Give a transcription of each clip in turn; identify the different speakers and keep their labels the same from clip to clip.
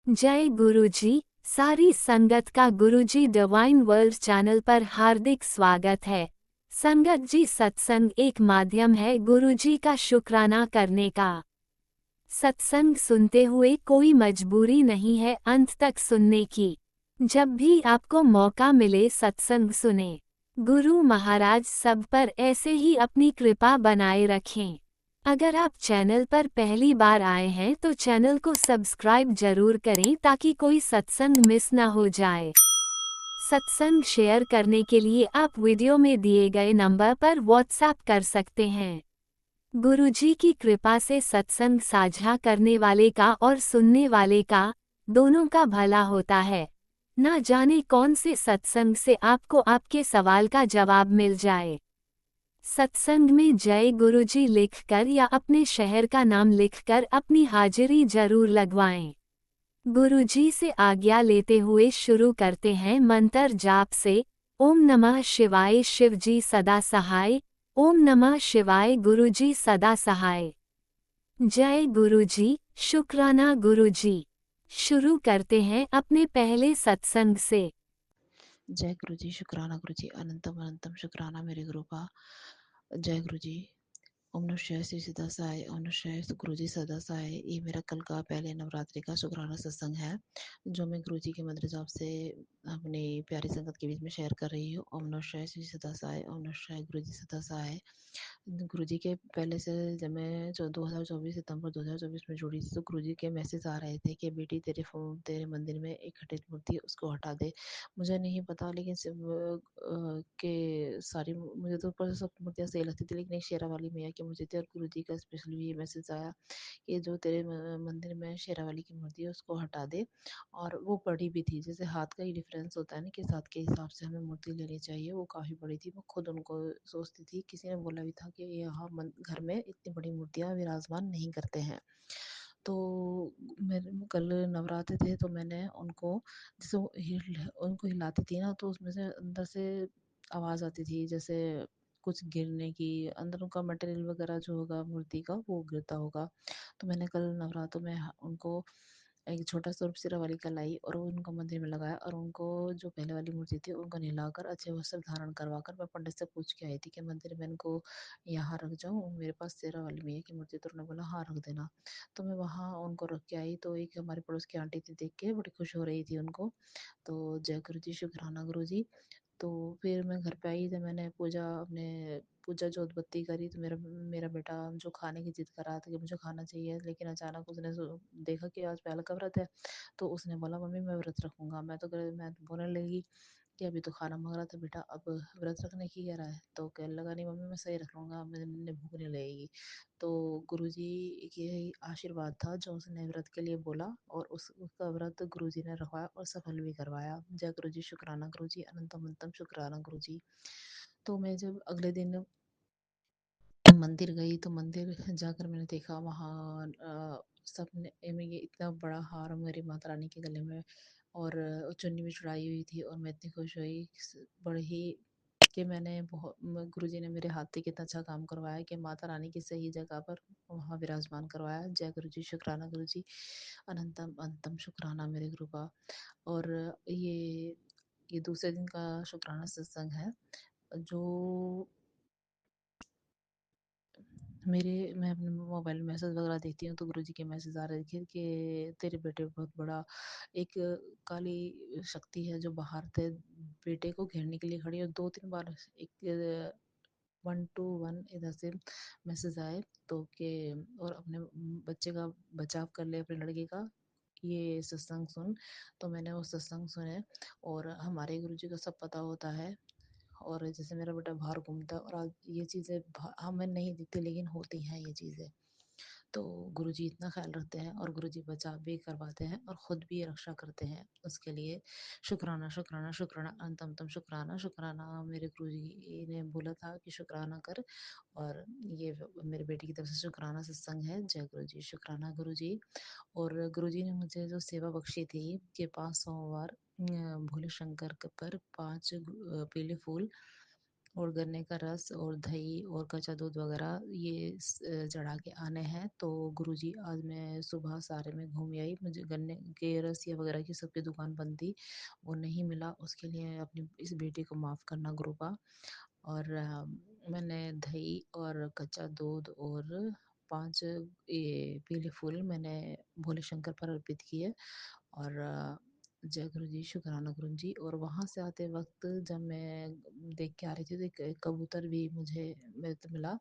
Speaker 1: जय गुरुजी। सारी संगत का गुरुजी डिवाइन वर्ल्ड चैनल पर हार्दिक स्वागत है। संगत जी, सत्संग एक माध्यम है गुरुजी का शुक्राना करने का। सत्संग सुनते हुए कोई मजबूरी नहीं है अंत तक सुनने की। जब भी आपको मौका मिले सत्संग सुने। गुरु महाराज सब पर ऐसे ही अपनी कृपा बनाए रखें। अगर आप चैनल पर पहली बार आए हैं तो चैनल को सब्सक्राइब जरूर करें ताकि कोई सत्संग मिस ना हो जाए। सत्संग शेयर करने के लिए आप वीडियो में दिए गए नंबर पर व्हाट्सएप कर सकते हैं। गुरुजी की कृपा से सत्संग साझा करने वाले का और सुनने वाले का, दोनों का भला होता है। ना जाने कौन से सत्संग से आपको आपके सवाल का जवाब मिल जाए। सत्संग में जय गुरुजी लिखकर या अपने शहर का नाम लिखकर अपनी हाजिरी जरूर लगवाएं। गुरुजी से आज्ञा लेते हुए शुरू करते हैं मंत्र जाप से। ओम नमः शिवाय शिवजी सदा सहाय। ओम नमः शिवाय गुरुजी सदा सहाय। जय गुरुजी, शुक्राना गुरुजी। शुरू करते हैं अपने पहले सत्संग से।
Speaker 2: जय गुरु जी, शुक्राना गुरु जी, अनंतम अनंतम शुक्राना मेरे गुरु का। जय गुरु जी। ओम नमः शिवाय श्री सदा साई, ओम नमः शिवाय गुरु जी सदा साई। ये मेरा कल का पहले नवरात्रि का शुक्राना सत्संग है जो मैं गुरु जी के मंत्र जाप से अपनी प्यारी संगत के बीच में शेयर कर रही हूँ। ओम नमः शिवाय श्री सदा साई, ओम नमः शिवाय गुरु जी सदा साई। गुरु जी के पहले से जब मैं 2024 सितंबर 2024 में जुड़ी थी तो गुरु जी के मैसेज आ रहे थे कि बेटी तेरे मंदिर में एक खंडित मूर्ति है उसको हटा दे। मुझे नहीं पता लेकिन सिर्फ के सारी मुझे तो ऊपर से सब मूर्तियाँ सही लगती थी लेकिन एक शेरा वाली मैया की मूर्ति थी और गुरु जी का स्पेशली ये मैसेज आया कि जो तेरे मंदिर में शेरा वाली की मूर्ति है उसको हटा दे। और वो बड़ी भी थी, जैसे हाथ का ही डिफरेंस होता है ना कि हाथ के हिसाब से हमें मूर्ति लेनी चाहिए, वो काफ़ी बड़ी थी। मैं खुद उनको सोचती थी, किसी ने बोला भी था कि यहाँ घर में इतनी बड़ी मूर्तियाँ विराजमान नहीं करते हैं। तो मेरे कल नवरात्रे थे तो मैंने उनको जैसे उनको हिलाती थी ना तो उसमें से अंदर से आवाज़ आती थी जैसे कुछ गिरने की, अंदर उनका मटेरियल वगैरह जो होगा मूर्ति का वो गिरता होगा। तो मैंने कल नवरात्रों में उनको एक छोटा सा सिरा वाली का लाई और वो उनको मंदिर में लगाया और उनको जो पहले वाली मूर्ति थी उनको नहलाकर अच्छे वस्त्र धारण करवा कर मैं पंडित से पूछ के आई थी कि मंदिर में इनको यहाँ रख जाऊँ, मेरे पास शेरा वाली मैया की मूर्ति, तो उन्होंने बोला हाँ रख देना। तो मैं वहाँ उनको रख के आई तो एक हमारे पड़ोस की आंटी थी, देख के बड़ी खुश हो रही थी उनको। तो जय गुरु जी, शुक्राना गुरु जी। तो फिर मैं घर पे आई तो मैंने पूजा जोत बत्ती करी तो मेरा मेरा बेटा जो खाने की जिद कर रहा था कि मुझे खाना चाहिए, लेकिन अचानक उसने देखा कि आज पहला का व्रत है तो उसने बोला मम्मी मैं व्रत रखूंगा। मैं तो बोलने लगी कि अभी तो खाना मांग रहा था बेटा, अब व्रत रखने की कह रहा है। तो कहने लगा नहीं मम्मी मैं सही रख लूंगा, मुझे भूख नहीं लगेगी। तो गुरुजी के यही आशीर्वाद था जो उसने व्रत के लिए बोला और उसका व्रत गुरुजी ने रखवाया और सफल भी करवाया। जय गुरु जी, शुक्राना गुरु जी, अनंतम अनंतम शुक्राना गुरु जी। तो मैं जब अगले दिन मंदिर गई तो मंदिर जाकर मैंने देखा वहाँ सबने ये इतना बड़ा हार मेरी माता रानी के गले में और चुन्नी भी चढ़ाई हुई थी और मैं इतनी खुश हुई बड़े ही कि मैंने बहुत गुरुजी ने मेरे हाथ से कितना अच्छा काम करवाया कि माता रानी की सही जगह पर वहाँ विराजमान करवाया। जय गुरु जी, शुक्राना गुरु जी, अनंतम अनंतम शुक्राना मेरे गुरु का। और ये दूसरे दिन का शुक्राना सत्संग है जो मैं अपने मोबाइल में मैसेज वगैरह देखती हूँ तो गुरुजी के मैसेज आ रहे थे कि तेरे बेटे पे बहुत बड़ा एक काली शक्ति है जो बाहर थे बेटे को घेरने के लिए खड़ी है। और 2-3 बार एक 1 to 1 इधर से मैसेज आए तो कि और अपने बच्चे का बचाव कर ले, अपने लड़के का, ये सत्संग सुन। तो मैंने वो सत्संग सुने और हमारे गुरुजी को सब पता होता है। और जैसे मेरा बेटा बाहर घूमता है और आज ये चीज़ें हमें नहीं दिखती लेकिन होती हैं ये चीज़ें। तो गुरुजी इतना ख्याल रखते हैं और गुरुजी बचाव भी करवाते हैं और खुद भी रक्षा करते हैं। उसके लिए शुक्राना शुक्राना शुक्राना, अंतम शुक्राना शुक्राना। मेरे गुरुजी ने बोला था कि शुक्राना कर और ये मेरे बेटी की तरफ से शुक्राना सत्संग है। जय गुरु जी, शुक्राना गुरु जी। और गुरुजी ने मुझे जो सेवा बख्शी थी कि 5 सोमवार भोले शंकर पर 5 पीले फूल और गन्ने का रस और दही और कच्चा दूध वगैरह ये चढ़ा के आने हैं। तो गुरुजी आज मैं सुबह सारे में घूम आई, मुझे गन्ने के रस या वगैरह की सबकी दुकान बंद थी, वो नहीं मिला। उसके लिए अपनी इस बेटी को माफ़ करना गुरुपा। और मैंने दही और कच्चा दूध और 5 ये पीले फूल मैंने भोले शंकर पर अर्पित किए। और जय गुरु जी, शुक्राना गुरु जी। और वहाँ से आते वक़्त जब मैं देख के आ रही थी तो एक एक कबूतर भी मुझे मिला।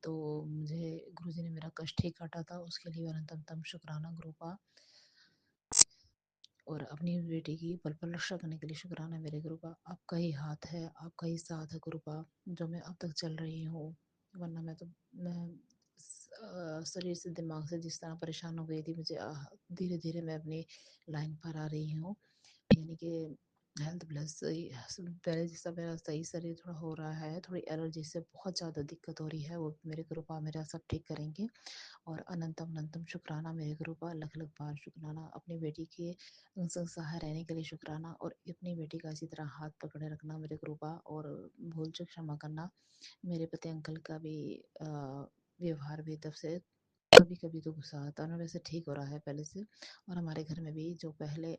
Speaker 2: तो मुझे गुरु जी ने मेरा कष्ट ही काटा था, उसके लिए अनंतम शुक्राना गुरुपा। और अपनी बेटी की पल-पल रक्षा करने के लिए शुक्राना मेरे गुरुपा। आपका ही हाथ है, आपका ही साथ है गुरुपा, जो मैं अब तक चल रही हूँ। वरना मैं शरीर से दिमाग से जिस तरह परेशान हो गई थी, मुझे धीरे-धीरे मैं अपनी लाइन पर आ रही हूँ। यानी कि हेल्थ प्लस पहले जैसा मेरा सही शरीर थोड़ा हो रहा है, थोड़ी एलर्जी से बहुत ज़्यादा दिक्कत हो रही है, वो मेरे गुरुपा मेरा सब ठीक करेंगे। और अनंतम अनंतम शुक्राना मेरे गुरुपा, लख लख बार शुक्राना। अपनी बेटी के संग सहाय रहने के लिए शुक्राना। और अपनी बेटी का इसी तरह हाथ पकड़े रखना मेरे गुरुपा। और भूल चूक क्षमा करना। मेरे पति अंकल का भी व्यवहार भी तब से कभी कभी तो गुस्सा आता है ना, वैसे ठीक हो रहा है पहले से। और हमारे घर में भी जो पहले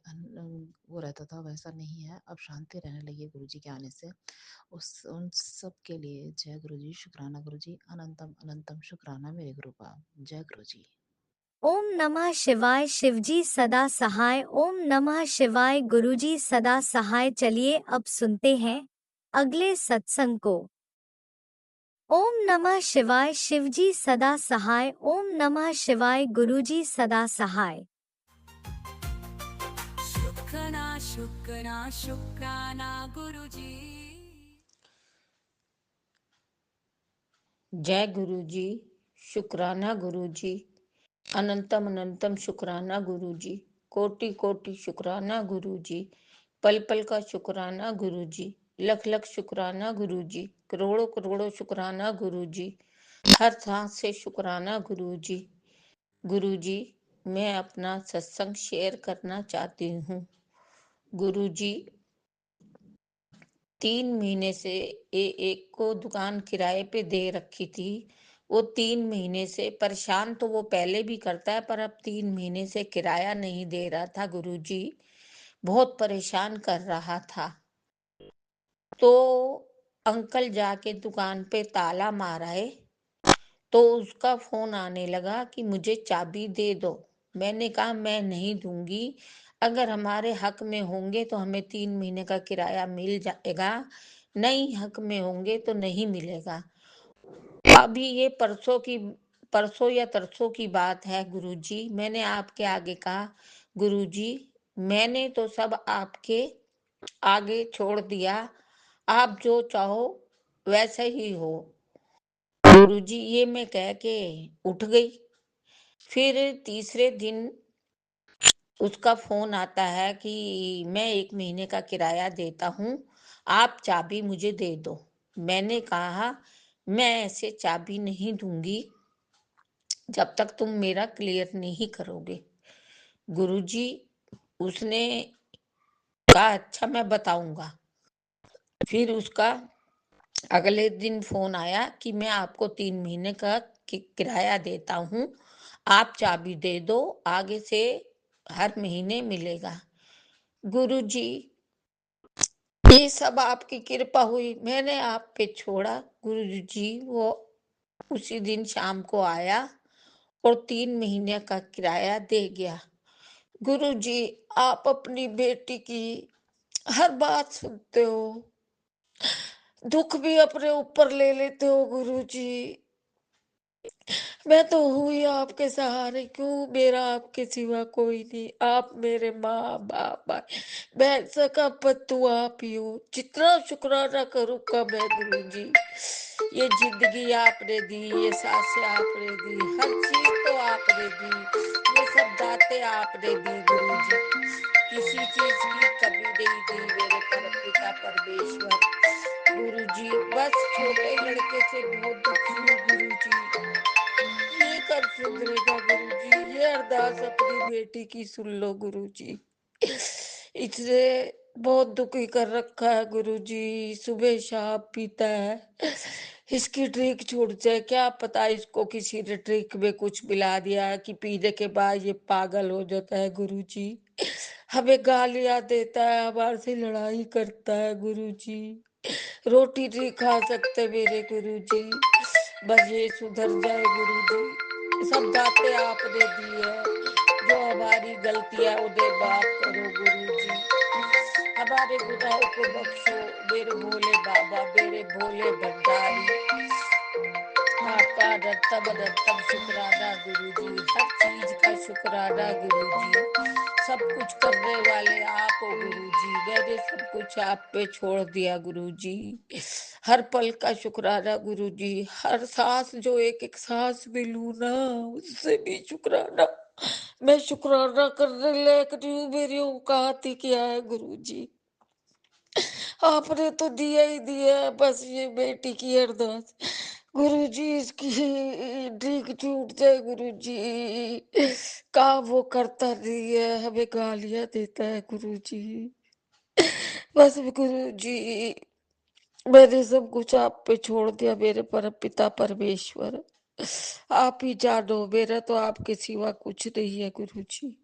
Speaker 2: वो रहता था वैसा नहीं है, अब शांति रहने लगी है गुरु जी के आने से। उन सब के लिए जय गुरु जी, शुक्राना गुरु जी, अनंतम अनंतम शुक्राना मेरे गुरुपा। जय गुरु जी।
Speaker 1: ओम नमः शिवाय। शिवजी सदा सहाय। ओम नमः शिवाय। गुरुजी सदा सहाय। चलिए अब सुनते हैं अगले सत्संग को। ओम नमः शिवाय। शिवजी सदा सहाय। ओम नमः शिवाय। गुरुजी सदा सहाय।
Speaker 3: शुक्राना शुक्राना शुक्राना गुरुजी।
Speaker 4: जय गुरु जी, शुक्राना गुरु जी, अनंतम अनंतम शुक्राना गुरु जी, कोटि कोटि शुक्राना गुरु जी, पल पल का शुक्राना गुरु जी, लख लख शुक्राना गुरु जी, करोड़ों करोड़ों शुक्राना गुरु जी, हर सांस से शुक्राना गुरु जी। गुरु जी, मैं अपना सत्संग शेयर करना चाहती हूँ। गुरु जी, 3 महीने से एक को दुकान किराए पे दे रखी थी। वो 3 महीने से परेशान तो वो पहले भी करता है, पर अब 3 महीने से किराया नहीं दे रहा था गुरुजी, बहुत परेशान कर रहा था। तो अंकल जाके दुकान पे ताला मारा है, तो उसका फोन आने लगा कि मुझे चाबी दे दो। मैंने कहा मैं नहीं दूंगी, अगर हमारे हक में होंगे तो हमें 3 महीने का किराया मिल जाएगा, नहीं हक में होंगे तो नहीं मिलेगा। अभी ये परसों या तरसों की बात है गुरुजी। मैंने आपके आगे कहा गुरुजी, मैंने तो सब आपके आगे छोड़ दिया, आप जो चाहो वैसे ही हो। गुरुजी, ये मैं कह के उठ गई। फिर तीसरे दिन उसका फोन आता है कि मैं 1 महीने का किराया देता हूँ, आप चाबी मुझे दे दो। मैंने कहा मैं ऐसे चाबी नहीं दूंगी जब तक तुम मेरा क्लियर नहीं करोगे। गुरुजी, उसने कहा अच्छा मैं बताऊंगा। फिर उसका अगले दिन फोन आया कि मैं आपको 3 महीने का किराया देता हूँ, आप चाबी दे दो, आगे से हर महीने मिलेगा। गुरुजी, ये सब आपकी कृपा हुई, मैंने आप पे छोड़ा। गुरुजी वो उसी दिन शाम को आया और 3 महीने का किराया दे गया। गुरुजी, आप अपनी बेटी की हर बात सुनते हो, दुख भी अपने ऊपर ले लेते हो गुरुजी। मैं तो हूँ ही आपके सहारे, क्यों मेरा आपके सिवा कोई नहीं। आप मेरे माँ बाप भाई बहन सका पत्तू आप ही हो। जितना शुक्राना करूँ कम है गुरुजी। ये जिंदगी आपने दी, ये सांसें आपने दी, हर चीज तो आपने दी, ये सब दातें आपने दी गुरुजी। किसी चीज की कमी नहीं दी मेरे परमपिता परमेश्वर। गुरुजी, बस छोटे लड़के से बहुत दुखी हूँ गुरुजी। ये कब सुधरेगा गुरुजी? ये अरदास अपनी बेटी की सुन लो गुरुजी। इससे बहुत दुखी कर रखा है गुरुजी, सुबह शराब पीता है। इसकी ट्रिक छूट जाए, क्या पता इसको किसी ने ट्रिक में कुछ मिला दिया है कि पीने के बाद ये पागल हो जाता है गुरुजी। हमें गालियां देता है, हमारे से लड़ाई करता है गुरुजी। रोटी नहीं खा सकते मेरे गुरुजी, बस ये सुधर जाए गुरुजी। सब दाते आपने दी है, जो हमारी गलतियां उन्हें माफ करो गुरुजी। हमारे गुनाहों को बख्शो मेरे भोले बाबा, मेरे भोले भंडारी। आपका अनंतम अनंतम शुक्राना गुरुजी, हर चीज का शुक्राना गुरुजी। सब कुछ करने वाले आप हो गुरुजी, मैंने सब कुछ आप पे छोड़ दिया गुरुजी। हर पल का शुक्राना गुरुजी, हर सांस जो एक एक सांस भी लूं ना, उससे भी शुक्राना। मैं शुक्राना करने लायक नहीं हूँ, मेरी औकात ही क्या है गुरुजी। आपने तो दिया ही दिया है, बस ये बेटी की अरदास गुरुजी, इसकी ठीक छूट जाए गुरुजी। काम वो करता नहीं है, हमें गालियां देता है गुरुजी। बस गुरुजी, मैंने सब कुछ आप पे छोड़ दिया मेरे परम पिता परमेश्वर। आप ही जानो, मेरा तो आपके सिवा कुछ नहीं है गुरुजी।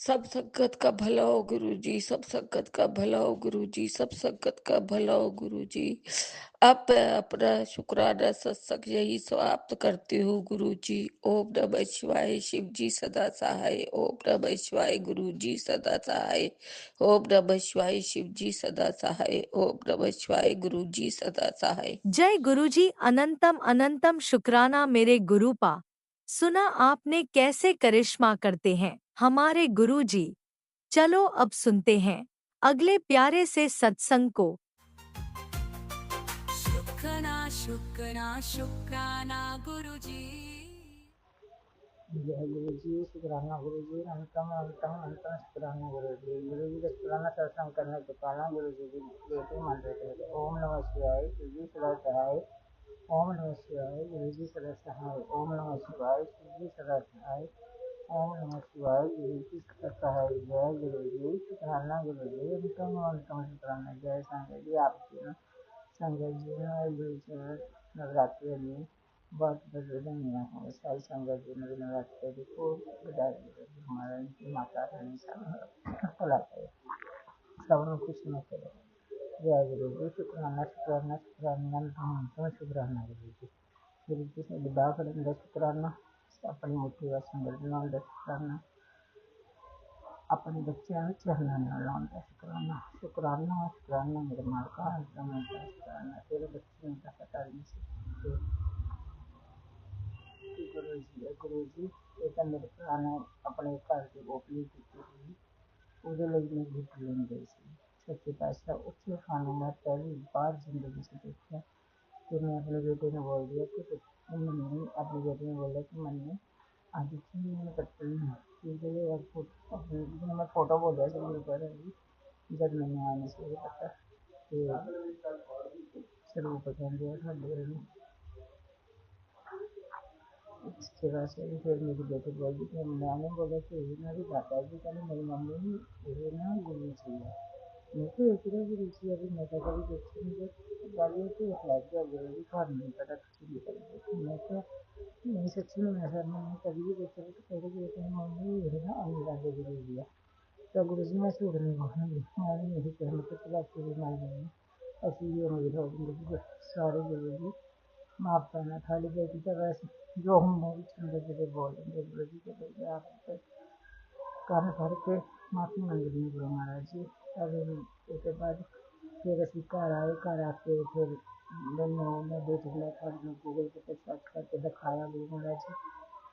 Speaker 4: सब संगत का भला हो गुरुजी, सब संगत का भला हो गुरुजी, सब संगत का भला हो गुरुजी। अब मैं अपना शुक्राना सत्संग यही समाप्त करती हूँ गुरुजी। ओम नमः शिवाय, शिव जी सदा सहाय। ओम नमः शिवाय, गुरु जी सदा सहाय। ओम नमः शिवाय, शिव जी सदा सहाय। ओम नमः शिवाय, गुरु जी सदा सहाय।
Speaker 1: जय गुरुजी, अनंतम अनंतम शुक्राना मेरे गुरुपा। सुना आपने कैसे करिश्मा करते हैं हमारे गुरुजी। चलो अब सुनते हैं अगले प्यारे से सत्संग को।
Speaker 3: शुक्राना शुक्राना शुक्राना गुरुजी।
Speaker 5: जय गुरु जी, शुक्राना गुरु जी, अंतम अंतम अंतम शुक्राना गुरु जी का शुक्राना सत्संग करने के कारण गुरु जी की बेटी मान रहे थे। ओम नमः शिवाय, शिव जी सदा सहाय। ओम नमः शिवाय, गुरु जी सदा सहाय। ओम नमः शिवाय, शिव जी सदा सहाय। ओम नमः शिवाय, गुरु जी सदा सहाय। जय गुरु जी, शुक्राना गुरु जी, अंतम अंतम शुक्राना। जय संगत जी, आपकी संगत जी गुरु जी नवरात्रि में बहुत बधाइयाँ हो। सारी संगत जी मेरी नवरात्रि को बधाई हमारा इनकी माता रानी सब भला करे, सबको खुश न करे। जय गुरु जी, शुक्राना शुक्राना शुक्राना शुक्राना गुरु जी से विदा करें दा शुक्राना, अपनी मुट्ठी व संगत बनाने दा शुक्राना, अपने बच्चों में चढ़ना लाने दा शुक्राना। शुक्राना शुक्राना मेरे मालका, शुक्राना तेरे बच्चे का पता नहीं सकते। गुरु जी एक मेरे भरा ने अपने घर की ओपली की थी, ਉਹਦੇ ਲਈ ਮੈਂ ਗਿਫਟ ਲੈਣ ਗਈ ਸੀ। ਸੱਚੇ ਪਾਤਸ਼ਾਹ ਉੱਥੇ ਖਾਣੇ ਮੈਂ ਪਹਿਲੀ ਵਾਰ ਜ਼ਿੰਦਗੀ 'ਚ ਦੇਖਿਆ। ਤੇ ਮੈਂ ਆਪਣੇ ਬੇਟੇ ਨੂੰ ਬੋਲਦੀ ਹੈ ਕਿ ਮੈਨੂੰ ਆਪਣੀ ਬੇਟੀ ਨੂੰ ਬੋਲਿਆ ਕਿ ਮੈਨੂੰ ਅੱਜ ਕੀ ਮੈਨੂੰ ਕੱਟਣੀ ਹੈ ਕਿ ਜਿਹੜੇ ਆਪਣੀ ਜਿਹਨੂੰ ਮੈਂ ਫੋਟੋ ਬੋਲਿਆ ਸੀ ਮੇਰੇ ਘਰ ਦੀ, ਜਦ ਮੈਨੂੰ ਆਇਆ ਨਹੀਂ ਸੀ ਪਤਾ। ਤੇ ਸਰੂਪ ਕਹਿੰਦੇ ਆ ਸਾਡੇ ਨੂੰ इसके बाद से फिर मेरी बेटी बोली कि मैंने बोला कि मेरी दादा जी कहने मेरी मम्मी ये ना गुरु जी है। मैं तो इतना गुरु जी अभी मैं तो कभी देखी नहीं गाली तो लग गया गुरु जी घर नहीं पता कुछ भी करेंगे। मैं तो नहीं सच्ची में ऐसा मैंने कभी भी देखा तो कहते कि अपनी मम्मी ये ना अनुराग गुरु जी है। तो गुरु जी मैं झूठ नहीं बोलूँगी, मैंने यही कहना कि चला पूरी मान लेंगे। ऐसी ये उम्मीद हो गई सारे गुरु जी माफ करना। थाली बेटी का वैसे जो हम मोदी चंद्र जी बोलेंगे गुरु जी के बोलते आप कान भर के माफी मंग रही गुरु महाराज जी। अभी उसके बाद फिर असं घर आए, घर आके फिर मैं बेटी ने थोड़ी गूगल पे सर्च करके दिखाया गुरु महाराज जी।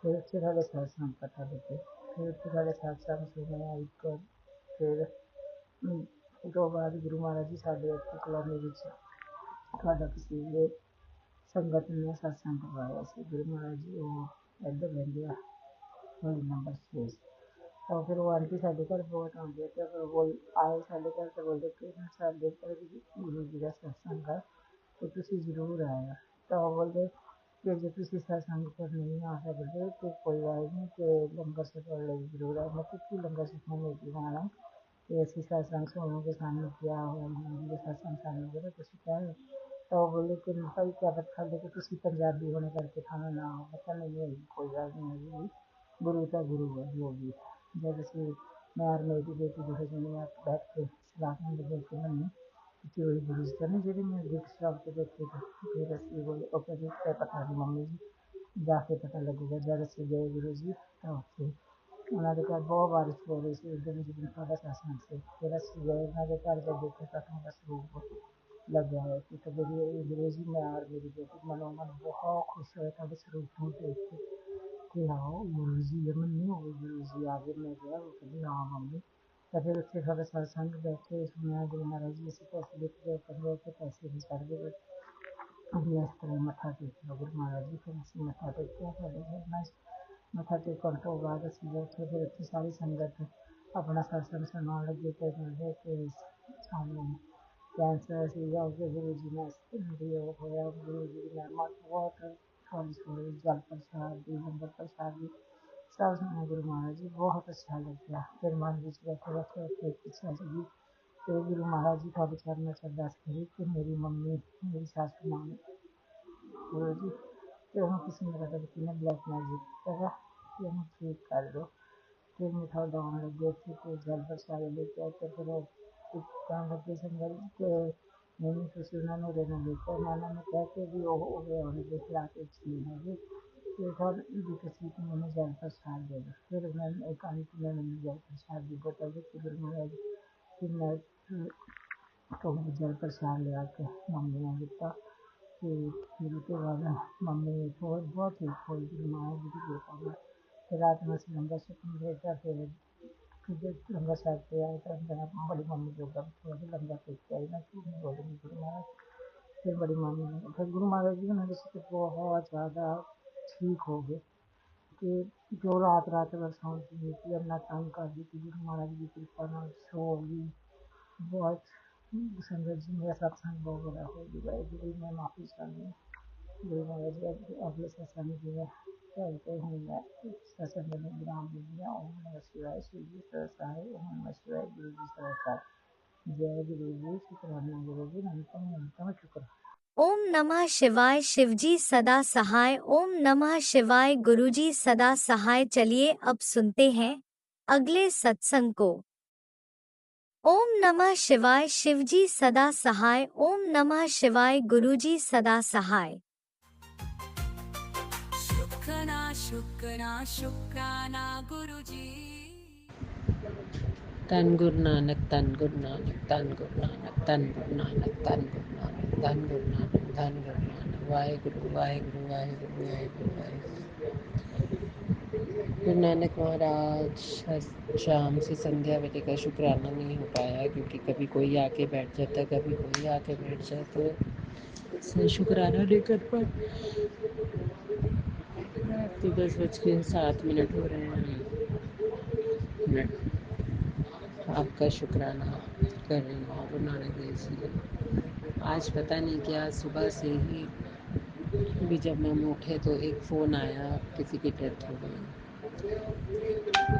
Speaker 5: फिर उससे साढ़े सत्संग पता लगे, फिर उससे साढ़े सत्संग सुनया एक। फिर तो बाद गुरु महाराज जी साढ़े एक कॉलोनी किसी संगत ने सत्संग करवाया ਸੀ गुरु महाराज जी। वो ਇੱਧਰ ਰਹਿੰਦੇ ਆ ਹੋਈ नंबर 6। और फिर वो आंटी साढ़े घर बहुत आਉਂਦੇ ਆ ਤੇ ਫਿਰ ਉਹ ਆਏ ਸਾਡੇ ਘਰ ਤੇ ਬੋਲਦੇ ਕਿ ਸਾਡੇ ਘਰ ਵੀ ਗੁਰੂ ਜੀ ਦਾ ਸਤਸੰਗ ਹੈ ਤੇ ਤੁਸੀਂ ਜ਼ਰੂਰ ਆਇਆ। ਤਾਂ ਉਹ ਬੋਲਦੇ ਕਿ ਜੇ ਤੁਸੀਂ ਸਤਸੰਗ ਪਰ ਨਹੀਂ ਆ ਸਕਦੇ ਤੇ ਕੋਈ ਗੱਲ ਨਹੀਂ ਕਿ ਲੰਗਰ ਛਕਣ ਲਈ ਜ਼ਰੂਰ ਆਏ। ਮੈਂ ਕਿਹਾ ਕਿ ਲੰਗਰ ਛਕਣ ਲਈ ਆਉਣਾ कि ऐसी सत्संग सुनोगे सानू क्या होया जी सत्संग सानू बोले तुसीं क्या है तो वो बोले कि भाई क्या पता लेकिन तुसी पंजाबी होने करके थानू ना हो पता नहीं है कोई गल नहीं है गुरु तो गुरु है जो भी है जब असी मैं और मेरी बेटी जो है जिन्हें आप बैठ के सलाह करने लगे कि हमने कि वही गुरु जी तो नहीं जी मैं गिफ्ट शॉप पे देखी थी फिर असी बोले ओके जी क्या पता नहीं मम्मी जी जाके पता लगेगा जब असी गए गुरु जी तो फिर उन्होंने कहा बहुत बारिश हो रही थी उस दिन जिस दिन थोड़ा सत्संग से फिर असी गए उन्होंने घर जब देखा तो थोड़ा स्वरूप लग गया है कि तो गुरु जी मैं और मेरी बेटी मनोमन बहुत खुश हुए थे स्वरूप को देख के कि हाँ गुरु जी है मन्नी हो गई गुरु जी आगे मैं गया वो कहती हाँ मम्मी तो फिर उससे थोड़ा सत्संग बैठे सुना गुरु महाराज जी ऐसे पैसे लेके गए कर के पैसे भी चढ़ गए अभी इस तरह मत्था टेक लो गुरु महाराज जी फिर ਅਸੀਂ ਮੱਥਾ ਟੇਕਿਆ ਸਾਡੇ ਘਰ ਨਾਲ ਮੱਥਾ ਟੇਕਣ ਤੋਂ ਬਾਅਦ ਅਸੀਂ ਬੈਠੇ ਫਿਰ ਉੱਥੇ ਸਾਰੀ ਸੰਗਤ ਆਪਣਾ ਸਤਸੰਗ ਸੁਣਾਉਣ ਲੱਗੇ ਤੇ ਕਹਿੰਦੇ ਕਿ ਸਾਨੂੰ ਕੈਂਸਰ ਸੀਗਾ ਕਿ ਗੁਰੂ ਜੀ ਨੇ ਵੀ ਉਹ ਹੋਇਆ ਗੁਰੂ ਜੀ ਦੀ ਮਹਿਮਾ ਬਹੁਤ ਥੋੜੀ ਥੋੜੀ ਜਲ ਪ੍ਰਸ਼ਾਦ ਦੀ ਲੰਗਰ ਪ੍ਰਸ਼ਾਦ ਦੀ सब सुना गुरु महाराज जी बहुत अच्छा लग गया फिर मन बीच बैठे बैठे ਉੱਥੇ ਇੱਕ ਇੱਛਾ ਸੀਗੀ ਤੇ ਗੁਰੂ ਮਹਾਰਾਜ ਜੀ ਤੁਹਾਡੇ ਚਰਨਾਂ 'ਚ ਅਰਦਾਸ ਕਰੀ ਕਿ ਮੇਰੀ ਮੰਮੀ ਮੇਰੀ ਸੱਸ ਮਾਂ गुरु जी कि ਉਹਨੂੰ ਕਿਸੇ ਮੇਰਾ ਤਾਂ ਕਿਨੇ ਬਲੈਕ ਮੈਜਿਕ ਹੈਗਾ ਕਿ ਉਹਨੂੰ ਠੀਕ ਕਰ ਦਿਓ फिर मैं थोड़ा आने लगे थे तो जल प्रसाद लेके आए तो फिर कहने लगे संगत कि नहीं तुम उन्होंने रहने लेके उन्होंने कह के भी वो उनके खिलाफ एक चीज है कि फिर भी किसी को मैंने जल प्रसाद दे दो फिर उन्होंने एक आंटी ने मैंने जल प्रसाद दी बोतल दी फिर मैं फिर मैं तो जल प्रसाद ले आके मम्मी ने दिता कि फिर उसके बाद मम्मी बहुत ठीक हो गई माँ जी की कृपा में फिर रात में से लंगर छकन भेजा फिर लंगर छक के आए तो अंदर बड़ी मम्मी जो थोड़ा सा लंगर फेंक के आई ना कि मैं बोलूँगी गुरु महाराज फिर बड़ी मम्मी ने फिर गुरु महाराज जी ने जैसे बहुत ज़्यादा ठीक हो गए कि जो रात रात भर सोती थी कि अपना तंग कर दी थी गुरु महाराज की कृपा ਨਾਲ सो गई बहुत संगत जी मेरा सत्संग बहुत बड़ा हो गया गुरु मैं माफ़ी चाहती हूँ गुरु महाराज जी अगले सत्संग जी में चलते हूँ मैं सत्संग में विराम दीजिए ओम नमः शिवाय शिव जी सरसाई ओम नमः शिवाय गुरु जी सरसाई जय गुरु जी शुक्राना गुरु जी नमतम नमतम शुक्र
Speaker 1: ओम नमः शिवाय शिवजी सदा सहाय। ओम नमः शिवाय गुरुजी सदा सहाय। चलिए अब सुनते हैं अगले सत्संग को। ओम नमः शिवाय शिवजी सदा सहाय। ओम नमः शिवाय गुरुजी सदा सहाय।
Speaker 3: शुक्राना शुक्राना गुरुजी
Speaker 2: ਧੰਨ ਗੁਰੂ ਨਾਨਕ ਧੰਨ ਗੁਰੂ ਨਾਨਕ ਧੰਨ ਗੁਰੂ ਨਾਨਕ ਧੰਨ ਗੁਰੂ ਨਾਨਕ ਧੰਨ ਗੁਰੂ ਨਾਨਕ ਧੰਨ ਗੁਰੂ ਨਾਨਕ ਧੰਨ ਗੁਰੂ ਨਾਨਕ ਵਾਹਿਗੁਰੂ वाहिगुरु वाहिगुरु वाहिगुरु वाहिगुरु गुरु नानक महाराज शाम से संध्या बजे का शुक्राना नहीं हो पाया क्योंकि कभी कोई आके बैठ जाता कभी कोई आके बैठ जाए तो शुक्राना नहीं कर पाए। तो 10:07 हो रहे हैं मिनट आपका शुक्राना कर रही हूँ गुरु नानक देव जी का। आज पता नहीं क्या सुबह से ही भी जब हम उठे तो एक फ़ोन आया किसी की डेथ हो गई तो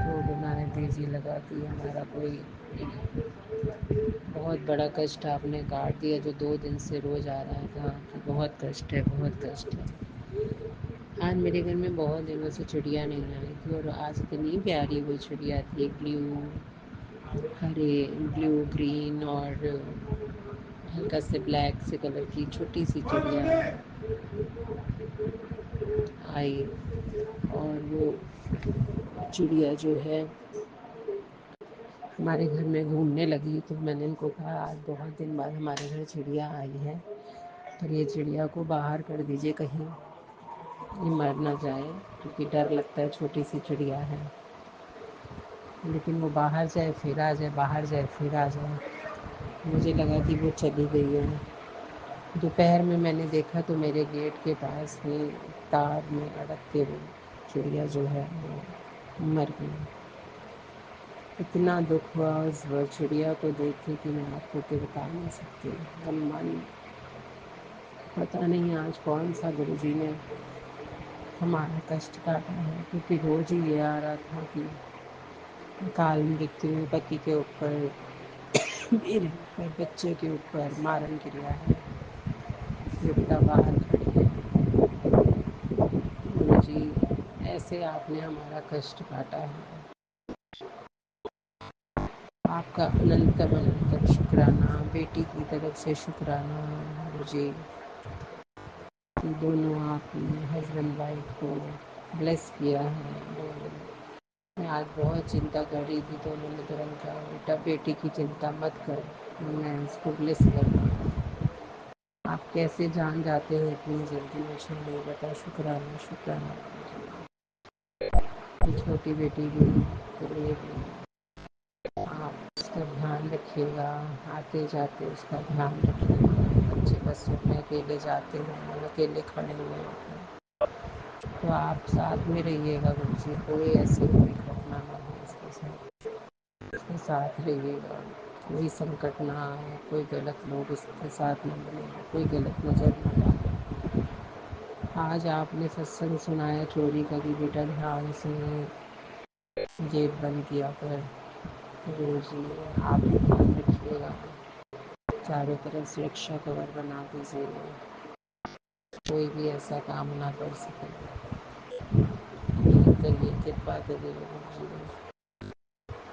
Speaker 2: गुरु नानक देव जी लगा कि हमारा कोई बहुत बड़ा कष्ट आपने काट दिया जो 2 दिन से रोज़ आ रहा था कि बहुत कष्ट है बहुत कष्ट है। आज मेरे घर में बहुत दिनों से चिड़िया नहीं आई थी और आज इतनी प्यारी वो चिड़िया थी ब्लू हरे ब्लू ग्रीन और हल्का से ब्लैक से कलर की छोटी सी चिड़िया आई और वो चिड़िया जो है हमारे घर में घूमने लगी तो मैंने इनको कहा आज बहुत दिन बाद हमारे घर चिड़िया आई है पर ये चिड़िया को बाहर कर दीजिए कहीं ये मर ना जाए क्योंकि डर लगता है छोटी सी चिड़िया है लेकिन वो बाहर जाए फिर आ जाए बाहर जाए फिर आ जाए मुझे लगा कि वो चली गई है। दोपहर में मैंने देखा तो मेरे गेट के पास में तार में अड़क के वो चिड़िया जो है वो मर गई। इतना दुख हुआ उस चिड़िया को देख के कि मैं आपको तो बता नहीं सकती। एकदम मन पता नहीं आज कौन सा गुरु जी ने हमारा कष्ट काटा है क्योंकि रोज़ ही ये आ रहा था कि
Speaker 6: काल मृत्यु पति के ऊपर, मेरे ऊपर, बच्चे के ऊपर मारन क्रिया है, विपदा बाहर खड़ी है। गुरु जी, ऐसे आपने हमारा कष्ट काटा है। आपका अनंतम अनंतम शुक्राना, बेटी की तरफ से शुक्राना गुरु जी, दोनों आपने हस्बैंड वाइफ को ब्लेस किया है। मैं आज बहुत चिंता कर रही थी, दोनों ने तुरंत कहा बेटा बेटी की चिंता मत कर, मैं उसको ब्लेस कर रहा हूँ। आप कैसे जान जाते हो इतनी जल्दी, मुझे नहीं पता। शुक्राना शुक्राना छोटी बेटी भी के लिए भी आप उसका ध्यान रखिएगा, आते जाते उसका ध्यान रखिएगा। बच्चे बसों में अकेले जाते हैं, अकेले खड़े हुए होते हैं, तो आप साथ में रहिएगा गुरु जी, कोई ऐसी कोई घटना ना हो उसके साथ, उसके साथ रहिएगा, कोई संकट ना आए, कोई गलत लोग उसके साथ न बने, कोई गलत नज़र न डाले। आज आपने सत्संग सुनाया चोरी का भी बेटा ध्यान से जेब बंद किया कर। गुरु जी आप भी ध्यान रखिएगा, चारों तरफ सुरक्षा कवर बना दीजिए, कोई भी ऐसा काम ना कर सके। करिए, कृपा करिए गुरु जी,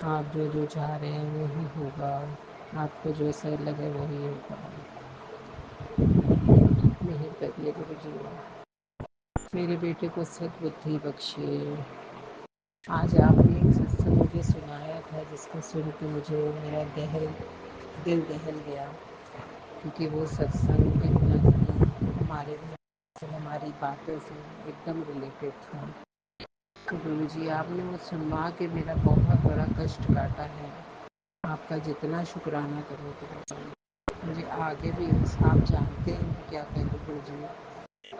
Speaker 6: आप जो जो चाह रहे हैं वही होगा, आपको जो सही लगे वही होगा। मेहर करिए गुरु जी, मेरे बेटे को सद्बुद्धि बख्शिए। आज आपने एक सत्संग मुझे सुनाया था जिसको सुन के मुझे मेरा दिल दहल गया, क्योंकि वो सत्संग कहीं ना कहीं हमारे से, हमारी बातों से एकदम रिलेटेड था। तो गुरु जी आपने वो सुनवा के मेरा बहुत बड़ा कष्ट काटा है। आपका जितना शुक्राना करो गुरु जी, मुझे आगे भी आप जानते हैं क्या कहें गुरु जी,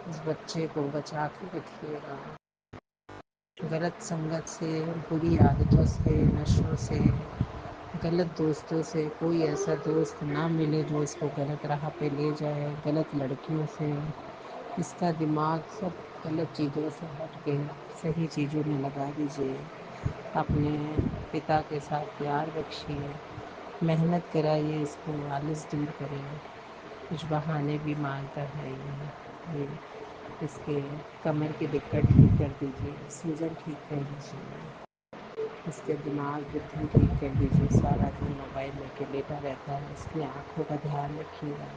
Speaker 6: उस बच्चे को बचा के रखिएगा, गलत संगत से, बुरी आदतों से, नशों से, गलत दोस्तों से, कोई ऐसा दोस्त ना मिले जो इसको गलत राह पे ले जाए, गलत लड़कियों से। इसका दिमाग सब गलत चीज़ों से हट के सही चीज़ों में लगा दीजिए। अपने पिता के साथ प्यार रखिए, मेहनत कराइए, इसको आलस दूर करें। कुछ बहाने भी मारता है ये इसके कमर की दिक्कत ठीक कर दीजिए, सूजन ठीक कर दीजिए, इसके दिमाग बुद्धि ठीक कर दीजिए। सारा दिन मोबाइल लेके लेटा रहता है, इसकी आँखों का ध्यान रखिएगा।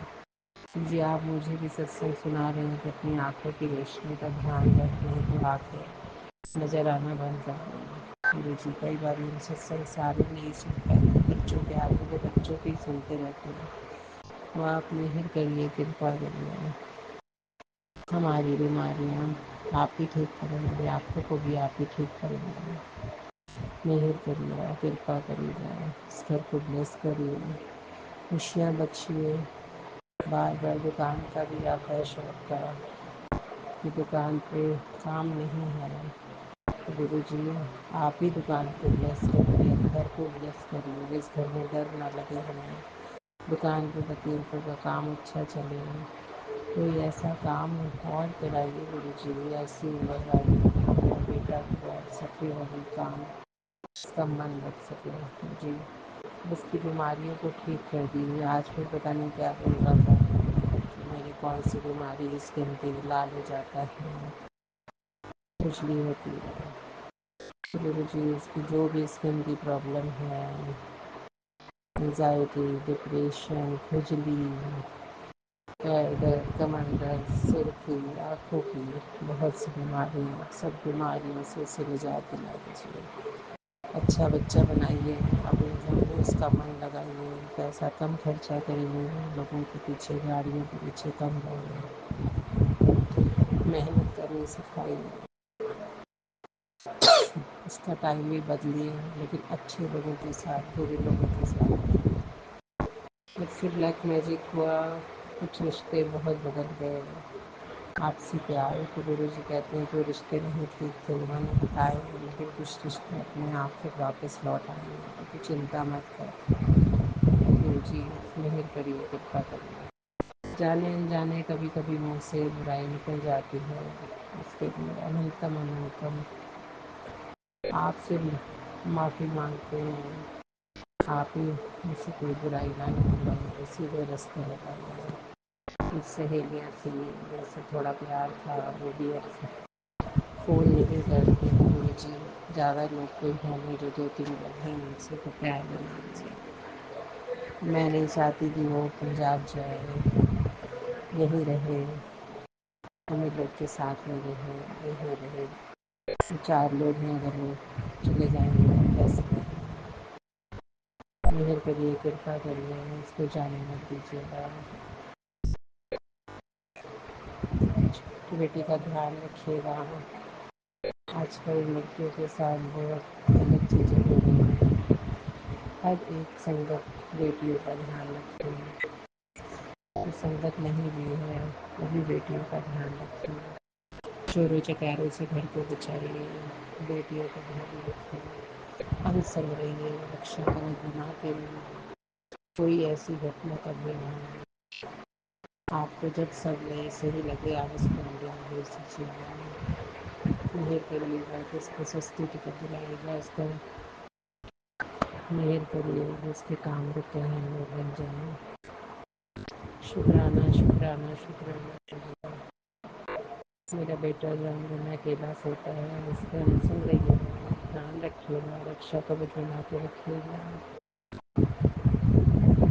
Speaker 6: जी आप मुझे भी सत्संग सुना रहे हैं कि अपनी आँखों की रोशनी का ध्यान रखें, तो आँखें नज़र आना बंद कर दें। गुरु जी कई बार इन सत्संग सारे नहीं सुन पाते, बच्चों के आते थे, बच्चों के ही सुनते रहते हैं। तो आप मेहर करिए, कृपा करिए, हमारी बीमारियाँ आप ही ठीक करेंगे, आँखों को भी आप ही ठीक करेंगे। मेहर करिए, कृपा करिए, इस घर को ब्लेस करिए, खुशियाँ बख्शिए। बार बार दुकान का भी आता है शौक का कि दुकान पे काम नहीं है, तो गुरु जी आप ही दुकान को ब्लेस करिए, घर को ब्लेस करिए, इस घर में डर ना लगे हमें, दुकान पे बच्चों का काम अच्छा चले। कोई ऐसा काम और कराइए गुरु जी, ऐसी उम्र वाली मेरा बेटा भी बैठ सके वही काम, उसका मन लग सके जी। उसकी बीमारियों को ठीक कर दीजिए। आज फिर पता नहीं क्या बोल रहा था कि मेरी कौन सी बीमारी, स्किन पे लाल हो जाता है, खुजली होती है। तो गुरु जी उसकी जो भी स्किन की प्रॉब्लम है, एंजाइटी, डिप्रेशन, खुजली, पैर दर्द, कमर दर्द, सुर्खी, आँखों की बहुत सी बीमारियाँ, सब बीमारियों से उसे निजात दिला दीजिए। अच्छा बच्चा बनाइए, अपने घर में उसका मन लगाइए, पैसा कम खर्चा करिए, लोगों के पीछे, गाड़ियों के पीछे कम दौड़िए, मेहनत करनी सिखाइए। उसका टाइम भी बदलिए, लेकिन अच्छे लोगों के साथ, बुरे लोगों के साथ। जब से ब्लैक मैजिक हुआ कुछ रिश्ते बहुत बदल गए, आपसी प्यार तो गुरु जी कहते हैं कि रिश्ते नहीं ठीक थे, उन्होंने बताए, लेकिन कुछ रिश्ते अपने आप फिर वापस लौट आएंगे, तो चिंता मत कर। गुरु जी मेहर करिए, कृपा करिए। जाने अनजाने कभी कभी मुँह से बुराई निकल जाती है, उसके लिए अनंतम अनंतम आपसे माफ़ी मांगते हैं। आप ही मुझसे कोई बुराई ना निकले, तो सीधे रास्ते लगाइए। कुछ सहेलियाँ थी, जैसे थोड़ा प्यार था, वो भी अब फ़ोन नहीं करते हैं मुझे। ज़्यादा लोग कोई हैं नहीं, जो 2-3 लोग हैं उनसे तो प्यार नहीं। मैं नहीं चाहती कि वो पंजाब जाए, यहीं रहे, हमें लोग के साथ में रहे, यहीं रहे। 4 लोग हैं, अगर वो चले जाएंगे तो कैसे रहेंगे। मेहर करिए, कृपा करिए, उसको जाने मत दीजिएगा। छोटी बेटी का ध्यान रखिएगा। आजकल लड़कियों के साथ बहुत गलत चीज़ें हो रही हैं। हर एक संगत बेटियों का ध्यान रखती है, जो संगत नहीं भी है वो भी बेटियों का ध्यान रखती है। चोरों चकारों से घर को बचाइए, बेटियों का ध्यान रखिए, अनसंग रहिए, रक्षा कवच बना के रहिए। कोई ऐसी घटना कभी ना हो। आपको जब सब में सही लगे आप उसको इंडिया भेज दीजिएगा। मेहर करिएगा, किसको सस्ती टिकट दिलाइएगा, उसको मेहर करिए, जिसके काम रुके हैं वो बन जाए। शुक्राना शुक्राना शुक्राना। मेरा बेटा जब मैं अकेला सोता है, उसका अनसंग रहिएगा, ध्यान रखिएगा, रक्षा कवच बना के रखिएगा।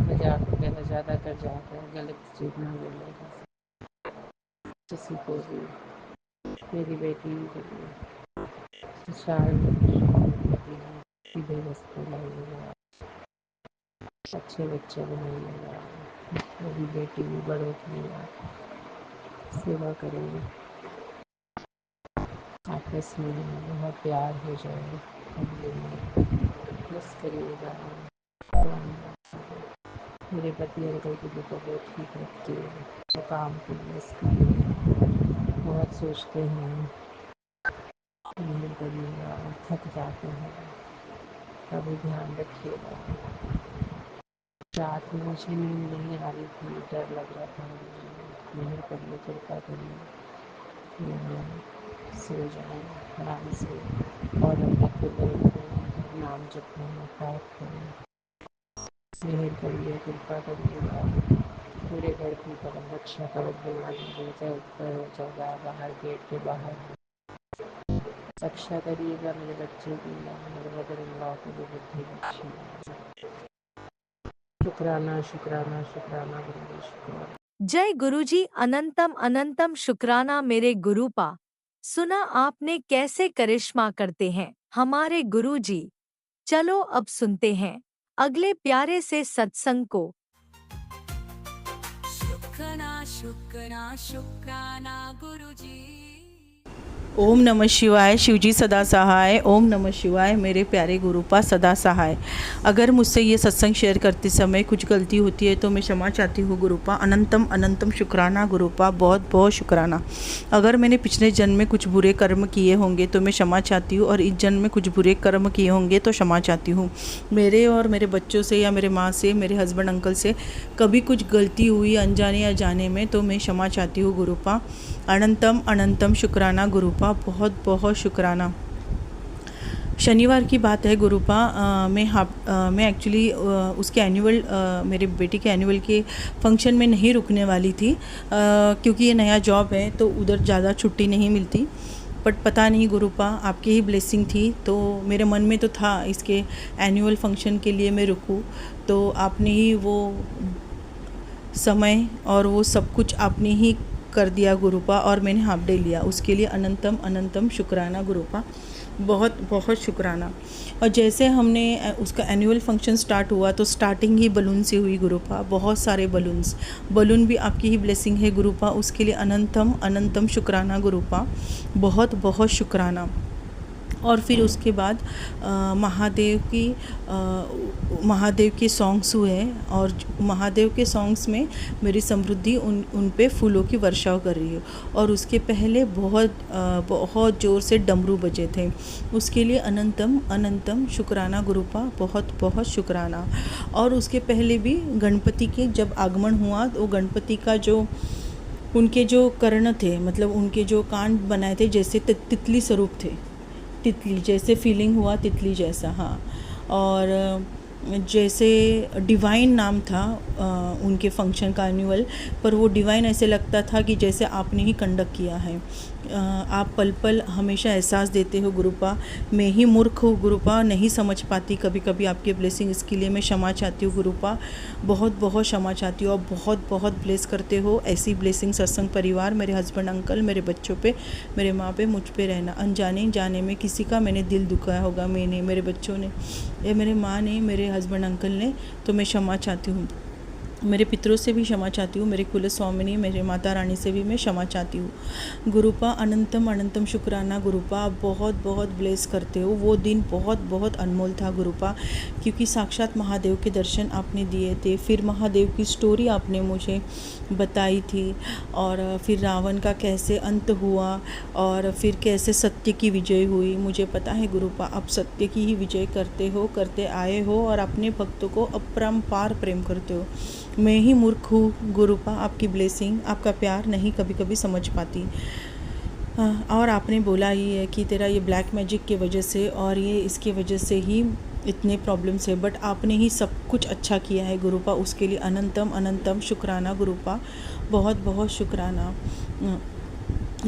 Speaker 6: मजाक वगैरह ज़्यादा कर जाता है, गलत चीज़ ना बोलेगा किसी को भी। मेरी बेटी सीधे रास्ते लाइएगा, अच्छे बच्चे बनाइएगा। मेरी बेटी भी बड़ों की सेवा करेगी, आपस में बहुत प्यार हो जाए, बस करिएगा। मेरे पति अंकल की भी तबीयत ठीक रखती है, तो काम की व्यस्त बहुत सोचते हैं, नहीं करिएगा, थक जाते हैं, कभी ध्यान रखिएगा। रात में मुझे नींद नहीं आ रही थी, डर लग रहा था मुझे। मेहर करिए, कृपा करिए, सो जाए आराम से और अल्लाह के बड़े नाम जपना पाठ करें। मेहर करिए, कृपा करिएगा, पूरे घर की तरफ रक्षा कवच बना दीजिए, चाहे ऊपर हो चाहे बाहर, गेट के बाहर। रक्षा करिएगा मेरे बच्चे की, मेरे मदर इन लॉ की भी बुद्धि बख्शिएगा। शुक्राना शुक्राना शुक्राना गुरुजी शुक्राना।
Speaker 1: जय गुरुजी, अनंतम अनंतम शुक्राना मेरे गुरुपा। सुना आपने कैसे करिश्मा करते हैं हमारे गुरुजी। चलो अब सुनते हैं अगले प्यारे से सत्संग को।
Speaker 3: शुक्राना शुक्राना शुक्राना गुरुजी।
Speaker 5: ओम नमः शिवाय। शिवजी सदा सहाय। ओम नमः शिवाय। मेरे प्यारे गुरुपा सदा सहाय। अगर मुझसे ये सत्संग शेयर करते समय कुछ गलती होती है तो मैं क्षमा चाहती हूँ गुरुपा। अनंतम अनंतम शुक्राना गुरुपा, बहुत बहुत शुक्राना। अगर मैंने पिछले जन्म में कुछ बुरे कर्म किए होंगे तो मैं क्षमा चाहती हूँ, और इस जन्म में कुछ बुरे कर्म किए होंगे तो क्षमा चाहती हूँ। मेरे और मेरे बच्चों से या मेरे माँ से, मेरे हस्बैंड अंकल से कभी कुछ गलती हुई अनजाने या जाने में तो मैं क्षमा चाहती हूँ गुरुपा। अनंतम अनंतम शुक्राना गुरुपा, बहुत बहुत शुक्राना। शनिवार की बात है गुरुपा। मैं एक्चुअली उसके एनुअल, मेरे बेटे के एनुअल के फंक्शन में नहीं रुकने वाली थी, क्योंकि ये नया जॉब है तो उधर ज़्यादा छुट्टी नहीं मिलती। बट पता नहीं गुरुपा, आपकी ही ब्लेसिंग थी, तो मेरे मन में तो था इसके एनुअल फंक्शन के लिए मैं रुकूँ, तो आपने ही वो समय और वो सब कुछ आपने ही कर दिया गुरुपा, और मैंने हाफ डे लिया। उसके लिए अनंतम अनंतम शुक्राना गुरुपा, बहुत बहुत शुक्राना। और जैसे हमने उसका एनुअल फंक्शन स्टार्ट हुआ तो स्टार्टिंग ही बलून से हुई गुरुपा, बहुत सारे बलून भी आपकी ही ब्लेसिंग है गुरुपा। उसके लिए अनंतम अनंतम शुक्राना गुरुपा, बहुत बहुत शुक्राना। और फिर उसके बाद महादेव के सॉन्ग्स हुए, और महादेव के सॉन्ग्स में मेरी समृद्धि उन पे फूलों की वर्षाव कर रही है। और उसके पहले बहुत ज़ोर से डमरू बजे थे, उसके लिए अनंतम अनंतम शुक्राना गुरुपा, बहुत बहुत शुक्राना। और उसके पहले भी गणपति के जब आगमन हुआ तो गणपति का जो उनके जो कर्ण थे, मतलब उनके जो कान बनाए थे जैसे तितली स्वरूप थे,
Speaker 7: तितली जैसे फीलिंग हुआ, तितली जैसा। हाँ, और जैसे डिवाइन नाम था उनके फंक्शन का एनुअल, पर वो डिवाइन ऐसे लगता था कि जैसे आपने ही कंडक्ट किया है। आप पल पल हमेशा एहसास देते हो गुरुपा। मैं ही मूर्ख हूँ गुरुपा, नहीं समझ पाती कभी कभी आपके ब्लेसिंग। इसके लिए मैं क्षमा चाहती हूँ गुरुपा, बहुत बहुत क्षमा चाहती हूँ। आप बहुत बहुत ब्लेस करते हो। ऐसी ब्लेसिंग सत्संग परिवार, मेरे हस्बैंड अंकल, मेरे बच्चों पे, मेरे माँ पे, मुझ पे रहना। अनजाने जाने में किसी का मैंने दिल दुखाया होगा, मैंने, मेरे बच्चों ने, या मेरे माँ ने, मेरे हस्बैंड अंकल ने, तो मैं क्षमा चाहती हूँ। मेरे पितरों से भी क्षमा चाहती हूँ, मेरे कुल स्वामिनी, मेरे माता रानी से भी मैं क्षमा चाहती हूँ। गुरुपा अनंतम अनंतम शुक्राना गुरुपा, आप बहुत बहुत ब्लेस करते हो। वो दिन बहुत बहुत अनमोल था गुरुपा, क्योंकि साक्षात महादेव के दर्शन आपने दिए थे। फिर महादेव की स्टोरी आपने मुझे बताई थी, और फिर रावण का कैसे अंत हुआ, और फिर कैसे सत्य की विजय हुई। मुझे पता है गुरुपा, आप सत्य की ही विजय करते हो, करते आए हो, और अपने भक्तों को अपरंपार प्रेम करते हो। मैं ही मूर्ख हूँ गुरुपा, आपकी ब्लेसिंग, आपका प्यार नहीं कभी कभी समझ पाती। और आपने बोला ही है कि तेरा ये ब्लैक मैजिक की वजह से और ये इसकी वजह से ही इतने प्रॉब्लम्स है, बट आपने ही सब कुछ अच्छा किया है गुरुपा। उसके लिए अनंतम अनंतम शुक्राना गुरुपा, बहुत बहुत शुक्राना।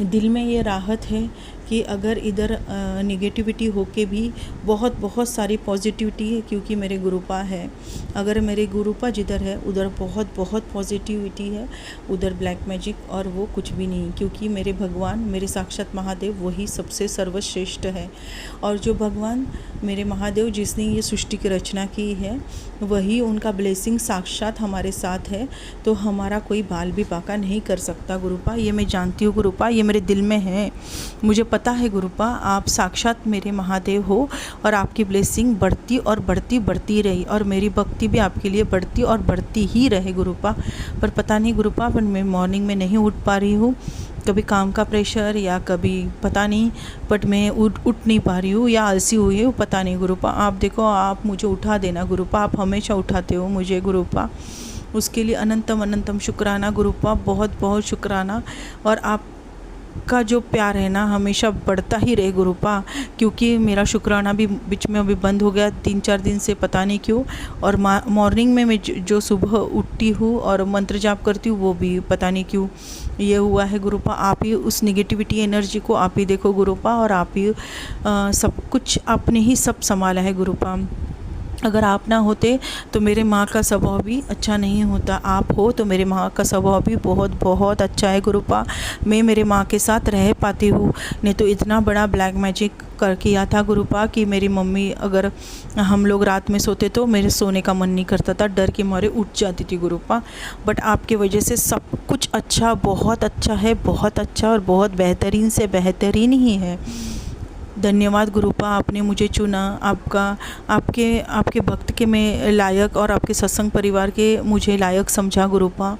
Speaker 7: दिल में ये राहत है कि अगर इधर निगेटिविटी होके भी बहुत बहुत सारी पॉजिटिविटी है, क्योंकि मेरे गुरुपा है। अगर मेरे गुरुपा जिधर है उधर बहुत बहुत पॉजिटिविटी है, उधर ब्लैक मैजिक और वो कुछ भी नहीं, क्योंकि मेरे भगवान, मेरे साक्षात महादेव वही सबसे सर्वश्रेष्ठ है। और जो भगवान मेरे महादेव जिसने ये सृष्टि की रचना की है, वही उनका ब्लेसिंग साक्षात हमारे साथ है, तो हमारा कोई बाल भी बाका नहीं कर सकता गुरुपा। ये मैं जानती हूँ गुरुपा, ये मेरे दिल में है, मुझे पता है गुरुपा। आप साक्षात मेरे महादेव हो, और आपकी ब्लेसिंग बढ़ती और बढ़ती बढ़ती रही, और मेरी भक्ति भी आपके लिए बढ़ती और बढ़ती ही रहे गुरुपा। पर पता नहीं गुरुपा, पर मैं मॉर्निंग में नहीं उठ पा रही हूँ, कभी काम का प्रेशर या कभी पता नहीं, बट मैं उठ नहीं पा रही हूँ, या आलसी हुई हूँ, पता नहीं गुरुपा। आप देखो, आप मुझे उठा देना गुरुपा, आप हमेशा उठाते हो मुझे गुरुपा। उसके लिए अनंतम अनंतम शुक्राना गुरुपा, बहुत बहुत शुक्राना। और आप का जो प्यार है ना, हमेशा बढ़ता ही रहे गुरुपा, क्योंकि मेरा शुक्राना भी बीच में अभी बंद हो गया 3-4 दिन से, पता नहीं क्यों। और मॉर्निंग में मैं जो सुबह उठती हूँ और मंत्र जाप करती हूँ, वो भी पता नहीं क्यों ये हुआ है गुरुपा। आप ही उस निगेटिविटी एनर्जी को आप ही देखो गुरुपा, और आप ही सब कुछ आपने ही सब संभाला है गुरुपा। अगर आप ना होते तो मेरे माँ का स्वभाव भी अच्छा नहीं होता, आप हो तो मेरे माँ का स्वभाव भी बहुत बहुत अच्छा है गुरुपा। मैं मेरे माँ के साथ रह पाती हूँ, नहीं तो इतना बड़ा ब्लैक मैजिक कर किया था गुरुपा कि मेरी मम्मी, अगर हम लोग रात में सोते तो मेरे सोने का मन नहीं करता था, डर के मारे उठ जाती थी गुरुपा। बट आपके वजह से सब कुछ अच्छा, बहुत अच्छा है, बहुत अच्छा और बहुत बेहतरीन से बेहतरीन ही है। धन्यवाद गुरुपा, आपने मुझे चुना, आपके भक्त के मैं लायक और आपके सत्संग परिवार के मुझे लायक समझा गुरुपा।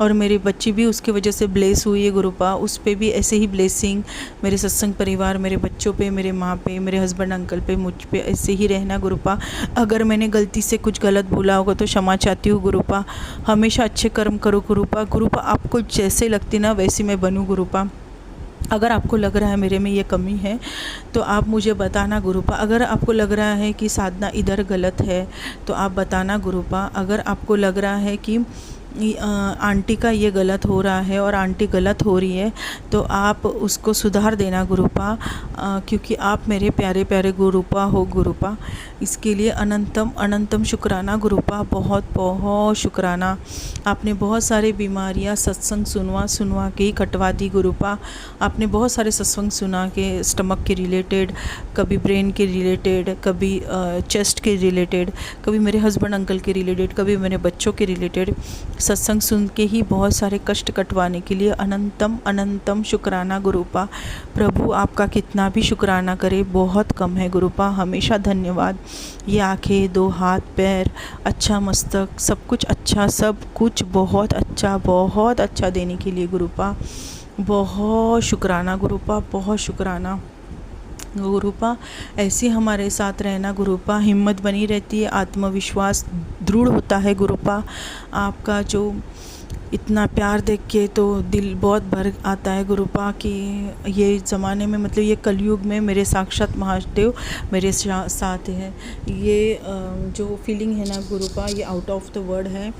Speaker 7: और मेरी बच्ची भी उसकी वजह से ब्लेस हुई है गुरुपा, उस पे भी ऐसे ही ब्लेसिंग मेरे सत्संग परिवार, मेरे बच्चों पे, मेरे माँ पे, मेरे हस्बैंड अंकल पे, मुझ पे ऐसे ही रहना गुरुपा। अगर मैंने गलती से कुछ गलत बोला होगा तो क्षमा चाहती हूँ गुरुपा। हमेशा अच्छे कर्म करो गुरुपा। गुरुपा आपको जैसे लगती ना वैसी मैं बनूँ गुरुपा। अगर आपको लग रहा है मेरे में ये कमी है तो आप मुझे बताना गुरुपा। अगर आपको लग रहा है कि साधना इधर गलत है तो आप बताना गुरुपा। अगर आपको लग रहा है कि आंटी का ये गलत हो रहा है और आंटी गलत हो रही है तो आप उसको सुधार देना गुरुपा, क्योंकि आप मेरे प्यारे प्यारे गुरुपा हो गुरुपा। इसके लिए अनंतम अनंतम शुक्राना गुरुपा, बहुत बहुत शुक्राना। आपने बहुत सारी बीमारियां सत्संग सुनवा के ही कटवा दी गुरुपा। आपने बहुत सारे सत्संग सुना के स्टमक के रिलेटेड, कभी ब्रेन के रिलेटेड, कभी चेस्ट के रिलेटेड, कभी मेरे हस्बैंड अंकल के रिलेटेड, कभी मेरे बच्चों के रिलेटेड सत्संग सुन के ही बहुत सारे कष्ट कटवाने के लिए अनंतम अनंतम शुक्राना गुरुपा। प्रभु आपका कितना भी शुक्राना करे बहुत कम है गुरुपा। हमेशा धन्यवाद। ये आँखें, 2 हाथ पैर, अच्छा मस्तक, सब कुछ अच्छा, सब कुछ बहुत अच्छा देने के लिए गुरुपा बहुत शुक्राना गुरुपा, बहुत शुक्राना गुरुपा। ऐसे हमारे साथ रहना गुरुपा, हिम्मत बनी रहती है, आत्मविश्वास दृढ़ होता है गुरुपा। आपका जो इतना प्यार देख के तो दिल बहुत भर आता है गुरुपा कि ये ज़माने में मतलब ये कलयुग में मेरे साक्षात महादेव मेरे साथ है। ये जो फीलिंग है ना गुरुपा, ये आउट ऑफ द वर्ड है।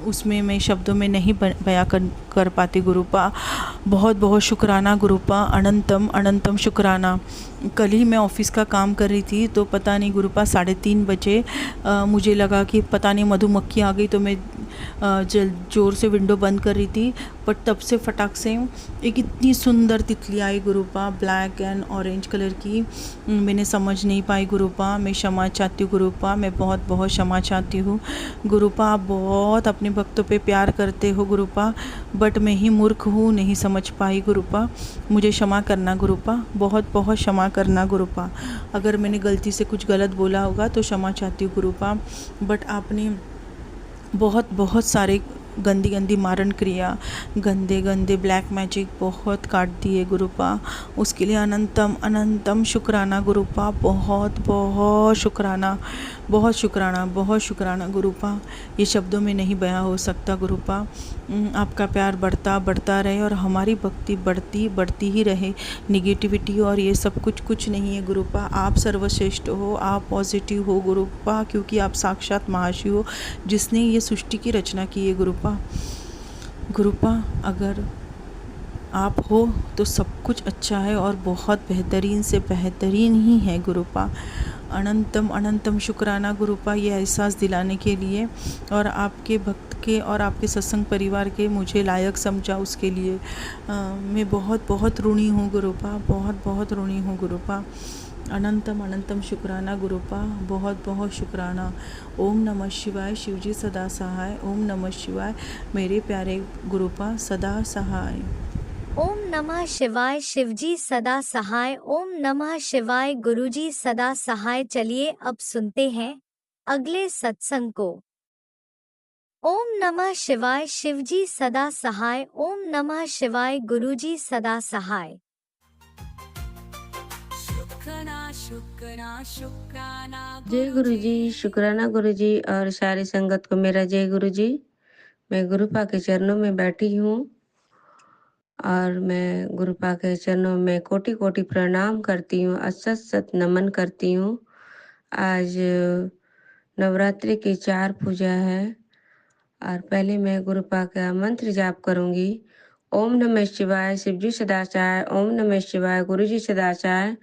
Speaker 7: उसमें मैं शब्दों में नहीं बयां कर पाती गुरुपा। बहुत बहुत शुक्राना गुरुपा, अनंतम अनंतम शुक्राना। कल ही मैं ऑफ़िस का काम कर रही थी तो पता नहीं गुरुपा 3:30 बजे मुझे लगा कि पता नहीं मधुमक्खी आ गई, तो मैं ज़ोर से विंडो बंद कर रही थी, बट तब से फटाक से एक इतनी सुंदर तितली आई गुरुपा, ब्लैक एंड ऑरेंज कलर की। मैंने समझ नहीं पाई गुरुपा। मैं क्षमा चाहती हूँ गुरुपा, मैं बहुत बहुत क्षमा चाहती हूँ गुरुपा। आप बहुत अपने भक्तों पे प्यार करते हो गुरुपा, बट मैं ही मूर्ख हूँ, नहीं समझ पाई गुरुपा। मुझे क्षमा करना गुरुपा, बहुत बहुत क्षमा करना गुरुपा। अगर मैंने गलती से कुछ गलत बोला होगा तो क्षमा चाहती हूँ गुरुपा। बट आपने बहुत बहुत सारे गंदी गंदी मारण क्रिया, गंदे गंदे ब्लैक मैजिक बहुत काट दिए गुरुपा। उसके लिए अनंतम अनंतम शुक्राना गुरुपा, बहुत बहुत शुक्राना, बहुत शुक्राना, बहुत शुक्राना गुरुपा। ये शब्दों में नहीं बयां हो सकता गुरुपा। आपका प्यार बढ़ता बढ़ता रहे और हमारी भक्ति बढ़ती बढ़ती ही रहे। निगेटिविटी और ये सब कुछ नहीं है गुरुपा। आप सर्वश्रेष्ठ हो, आप पॉजिटिव हो गुरुपा, क्योंकि आप साक्षात महाशिव हो जिसने ये सृष्टि की रचना की है गुरुपा। गुरुपा, अगर आप हो तो सब कुछ अच्छा है और बहुत बेहतरीन से बेहतरीन ही है गुरुपा। अनंतम अनंतम शुक्राना गुरुपा, ये एहसास दिलाने के लिए और आपके भक्त के और आपके सत्संग परिवार के मुझे लायक समझा, उसके लिए मैं बहुत बहुत ऋणी हूँ गुरुपा, बहुत बहुत ऋणी हूँ गुरुपा। अनंतम अनंतम शुक्राना गुरुपा, बहुत बहुत शुक्राना। ओम नमः शिवाय, शिवजी सदा सहाय। ओम नमः शिवाय, मेरे प्यारे गुरुपा सदा सहाय।
Speaker 1: ओम नमः शिवाय, शिवजी सदा सहाय। ओम नमः शिवाय, गुरुजी सदा सहाय। चलिए अब सुनते हैं अगले सत्संग को। ओम नमः शिवाय, शिवजी सदा सहाय। ओम नमः शिवाय, गुरुजी सदा सहाय।
Speaker 3: शुक्राना शुक्राना शुक्राना
Speaker 8: जय गुरु जी, शुक्राना गुरु जी और सारी संगत को मेरा जय गुरु जी। मैं गुरुपा के चरणों में बैठी हूँ और मैं गुरुपा के चरणों में कोटि कोटि प्रणाम करती हूँ, असत सत नमन करती हूँ। आज नवरात्रि की 4 पूजा है और पहले मैं गुरुपा का मंत्र जाप करूँगी। ओम नमः शिवाय, शिवजी सदाचार। ओम नमः शिवाय, गुरुजी सदाचार।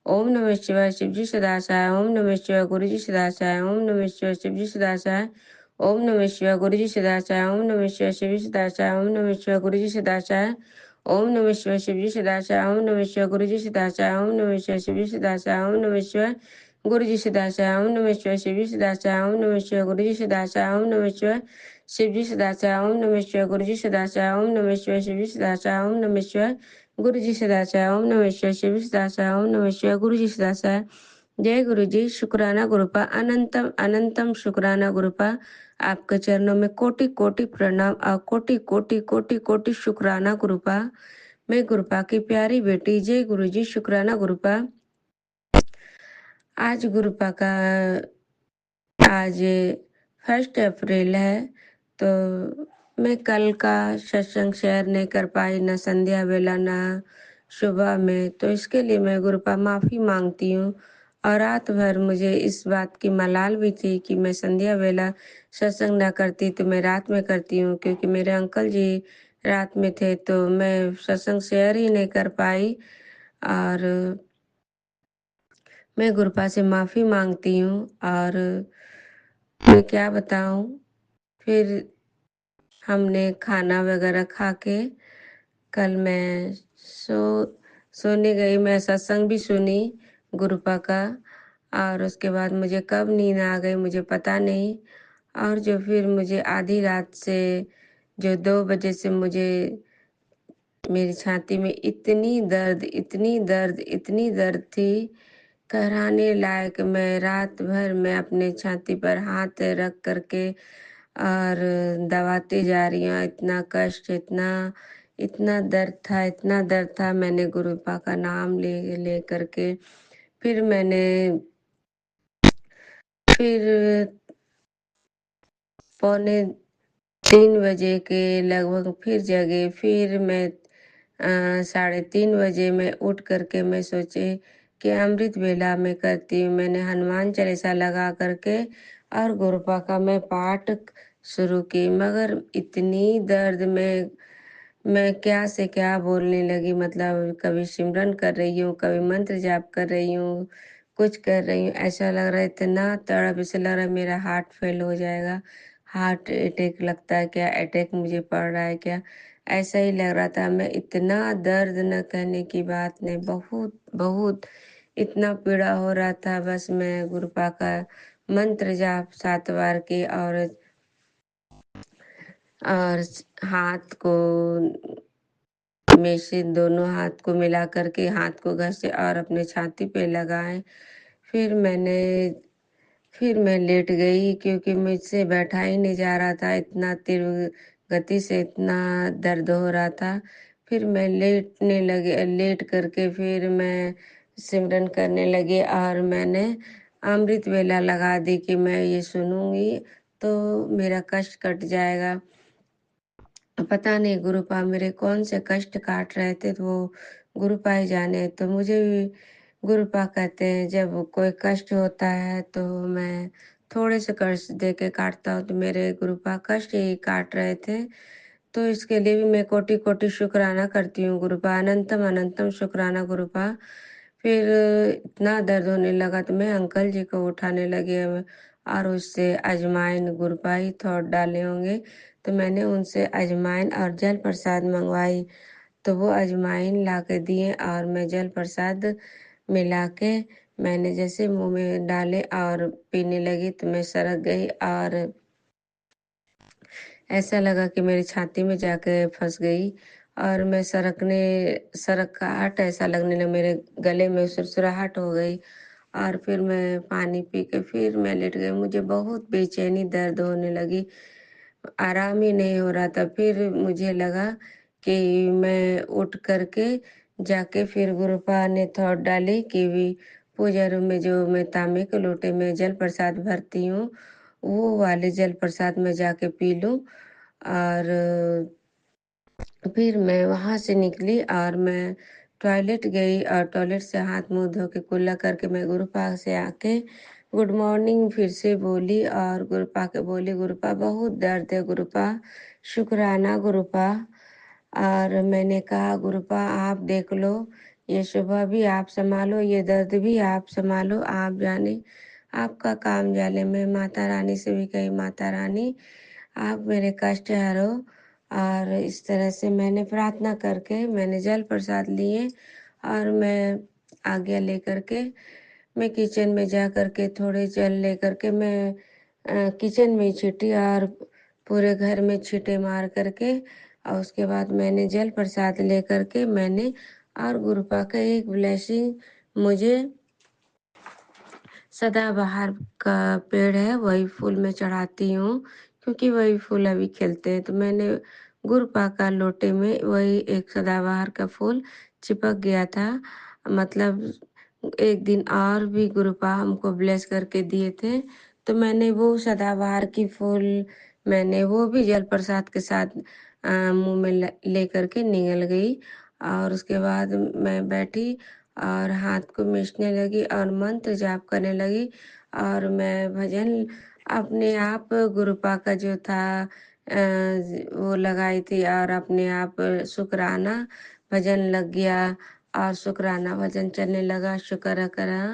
Speaker 8: ओम नमः शिवाय, शिवजी सदाचार। ओम नमः शिवाय, गुरुजी सदाचार। ओम नमः शिवाय, शिवजी सदाचार। ओम नमः शिवाय, गुरुजी सदाचार। ओम नमः शिवाय, शिवजी सदाचार। ओम नमः शिवाय, गुरुजी सदाचार। ओम नमः शिवाय, शिवजी सदाचार। ओम नमः शिवाय, गुरुजी सदाचार। ओम नमः शिवाय, शिवजी सदाचार। ओम नमः शिवाय, गुरुजी सदाचार। ओम नमः शिवाय, शिवजी सदाचार। ओम नमः शिवाय, गुरुजी सदाचार। ओम नमः शिवाय, शिवजी सदाचार। ओम नमः शिवाय, गुरुजी सदाचार। ओम नमः शिवाय, शिवजी सदाचार। ओम नमः शिवाय, गुरुजी सदाचार। ओम नमः शिवाय, शिवजी सदाचार। ओम नमः शिवाय, गुरुजी सदाचार। जय गुरु जी, शुक्राना गुरुपा, अनंतम अनंतम शुक्राना गुरुपा। आपके चरणों में कोटि कोटि प्रणाम और कोटि कोटि कोटि कोटि शुक्राना गुरुपा। मैं गुरुपा की प्यारी बेटी। जय गुरु जी, शुक्राना गुरुपा। आज गुरुपा का आज 1 अप्रैल है, तो मैं कल का सत्संग शेयर नहीं कर पाई, न संध्या वेला न सुबह में, तो इसके लिए मैं गुरुपा माफ़ी मांगती हूँ। और रात भर मुझे इस बात की मलाल भी थी कि मैं संध्या वेला सत्संग ना करती तो मैं रात में करती हूँ, क्योंकि मेरे अंकल जी रात में थे तो मैं सत्संग शेयर ही नहीं कर पाई। और मैं गुरुपा से माफ़ी मांगती हूँ और मैं क्या बताऊँ। फिर हमने खाना वगैरह खा के कल मैं सोने गई। मैं सत्संग भी सुनी गुरुपा का और उसके बाद मुझे कब नींद आ गई मुझे पता नहीं। और जो फिर मुझे आधी रात से जो 2 बजे से मुझे मेरी छाती में इतनी दर्द इतनी दर्द इतनी दर्द थी, कराने लायक। मैं रात भर मैं अपने छाती पर हाथ रख करके और दबाते जा रही हूँ। इतना कष्ट, इतना इतना दर्द था, इतना दर्द था। मैंने गुरुपा का नाम ले करके फिर मैंने फिर 3 बजे के लगभग फिर जगे। फिर मैं 3:30 बजे मैं उठ करके मैं सोचे कि अमृत वेला मैं करती हूँ। मैंने हनुमान चालीसा लगा करके और गुरुपा का मैं पाठ शुरू की, मगर इतनी दर्द में मैं क्या से क्या बोलने लगी। मतलब कभी सिमरन कर रही हूँ, कभी मंत्र जाप कर रही हूँ, कुछ कर रही हूँ, ऐसा लग रहा है, इतना तड़प, ऐसा लग रहा है मेरा हार्ट फेल हो जाएगा, हार्ट अटैक लगता है क्या, अटैक मुझे पड़ रहा है क्या, ऐसा ही लग रहा था। मैं इतना दर्द न कहने की बात नहीं, बहुत बहुत इतना पीड़ा हो रहा था। बस मैं गुरुपा का मंत्र जाप 7 बार की और हाथ को में से दोनों हाथ को मिला करके हाथ को घसे और अपने छाती पे लगाए। फिर मैं लेट गई, क्योंकि मुझसे बैठा ही नहीं जा रहा था, इतना तीव्र गति से इतना दर्द हो रहा था। फिर मैं लेट करके फिर मैं सिमरन करने लगी और मैंने अमृत वेला लगा दी कि मैं ये सुनूंगी तो मेरा कष्ट कट जाएगा। पता नहीं गुरुपा मेरे कौन से कष्ट काट रहे थे, तो वो गुरुपा ही जाने। तो मुझे भी गुरुपा कहते हैं, जब कोई कष्ट होता है तो मैं थोड़े से कष्ट दे के काटता हूँ, तो मेरे गुरुपा कष्ट ही काट रहे थे। तो इसके लिए भी मैं कोटि कोटि शुक्राना करती हूँ गुरुपा, अनंतम अनंतम शुक्राना गुरुपा। फिर इतना दर्द होने लगा तो मैं अंकल जी को उठाने लगी और उससे अजवाइन, गुरुपा ही थोड़ा डाले होंगे, तो मैंने उनसे अजवाइन और जल प्रसाद मंगवाई। तो वो अजवाइन ला के दिए और मैं जल प्रसाद मिला के मैंने जैसे मुंह में डाले और पीने लगी तो मैं सरक गई और ऐसा लगा कि मेरी छाती में जाके फंस गई और मैं सरकाहट ऐसा लगने लगा, मेरे गले में सुरसुराहट हो गई। और फिर मैं पानी पी के फिर मैं लेट गई। मुझे बहुत बेचैनी, दर्द होने लगी, आराम ही नहीं हो रहा था। फिर मुझे लगा कि मैं उठ करके जाके फिर गुरुपा ने थौट डाली कि भी पूजा रूम में जो मैं तांबे के लोटे में जल प्रसाद भरती हूँ, वो वाले जल प्रसाद में जाके पी लूँ। और फिर मैं वहाँ से निकली और मैं टॉयलेट गई और टॉयलेट से हाथ मुंह धो के कुल्ला करके मैं गुरुपा से आके गुड मॉर्निंग फिर से बोली और गुरुपा के बोली, गुरुपा बहुत दर्द है गुरुपा, शुक्राना गुरुपा। और मैंने कहा गुरुपा आप देख लो, ये सुबह भी आप संभालो, ये दर्द भी आप संभालो, आप जाने आपका काम जाने। मैं माता रानी से भी कही, माता रानी आप मेरे कष्ट हरो। और इस तरह से मैंने प्रार्थना करके मैंने जल प्रसाद लिए और मैं आज्ञा लेकर के मैं किचन में जा करके थोड़े जल लेकर के मैं किचन में छीटी और पूरे घर में छींटे मार करके और उसके बाद मैंने जल प्रसाद लेकर के मैंने और गुरुपा का एक ब्लेसिंग, मुझे सदाबहार का पेड़ है वही फूल मैं चढ़ाती हूँ, क्योंकि वही फूल अभी खिलते हैं। तो मैंने गुरुपा का लोटे में वही एक सदाबहार का फूल चिपक गया था। मतलब एक दिन और भी गुरुपा हमको ब्लेस करके दिए थे, तो मैंने वो सदाबहार की फूल मैंने वो भी जल प्रसाद के साथ मुंह में ले करके निगल गई। और उसके बाद मैं बैठी और हाथ को मीचने लगी और मंत्र जाप करने लगी और मैं भजन अपने आप गुरुपा का जो था वो लगाई थी और अपने आप शुक्राना भजन लग गया और शुक्राना भजन चलने लगा, शुक्र करा।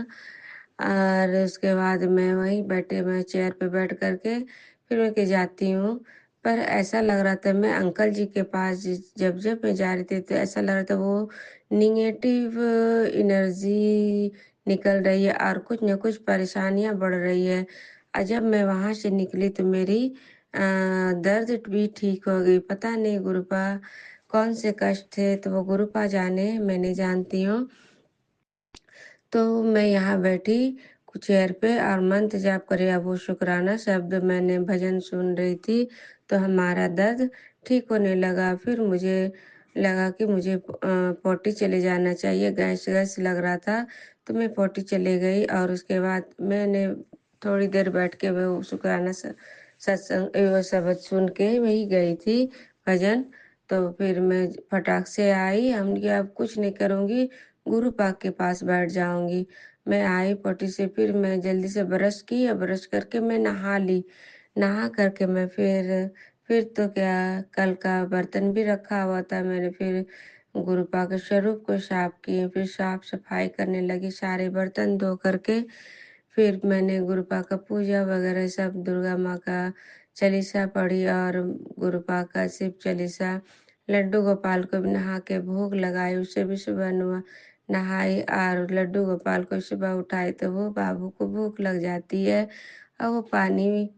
Speaker 8: और उसके बाद मैं वहीं बैठे मैं चेयर पे बैठ करके फिर मैं के जाती हूँ। पर ऐसा लग रहा था मैं अंकल जी के पास जब जब मैं जा रही थी तो ऐसा लग रहा था वो निगेटिव एनर्जी निकल रही है और कुछ न कुछ परेशानियां बढ़ रही है। और जब मैं वहां से निकली तो मेरी दर्द भी ठीक हो गई। पता नहीं गुरुपा कौन से कष्ट थे, तो वो गुरुपा जाने, मैं नहीं जानती हूँ। तो मैं यहाँ बैठी चेयर पे और मंत्र जाप करे, अब वो शुक्राना शब्द मैंने भजन सुन रही थी तो हमारा दर्द ठीक होने लगा। फिर मुझे लगा कि मुझे पोटी चले जाना चाहिए, गैस गैस लग रहा था, तो मैं पोटी चले गई। और उसके बाद मैंने थोड़ी देर बैठ के वो शुक्राना सत्संग वो शब्द सुन के वही गई थी भजन। तो फिर मैं फटाक से आई, हमने कहा अब कुछ नहीं करूँगी, गुरु पाक के पास बैठ जाऊँगी। मैं आई पटी से, फिर मैं जल्दी से ब्रश की और ब्रश करके मैं नहा ली। नहा करके मैं फिर तो क्या, कल का बर्तन भी रखा हुआ था, मैंने फिर गुरु पाक के स्वरूप को साफ किए, फिर साफ सफाई करने लगी, सारे बर्तन धो करके। फिर मैंने गुरु पाक का पूजा वगैरह सब, दुर्गा माँ का चालीसा पढ़ी और गुरु पाक का शिव चालीसा। लड्डू गोपाल को भी नहा के भोग लगाई, उसे भी सुबह नहाई और लड्डू गोपाल को सुबह उठाई तो वो बाबू को भूख लग जाती है और वो पानी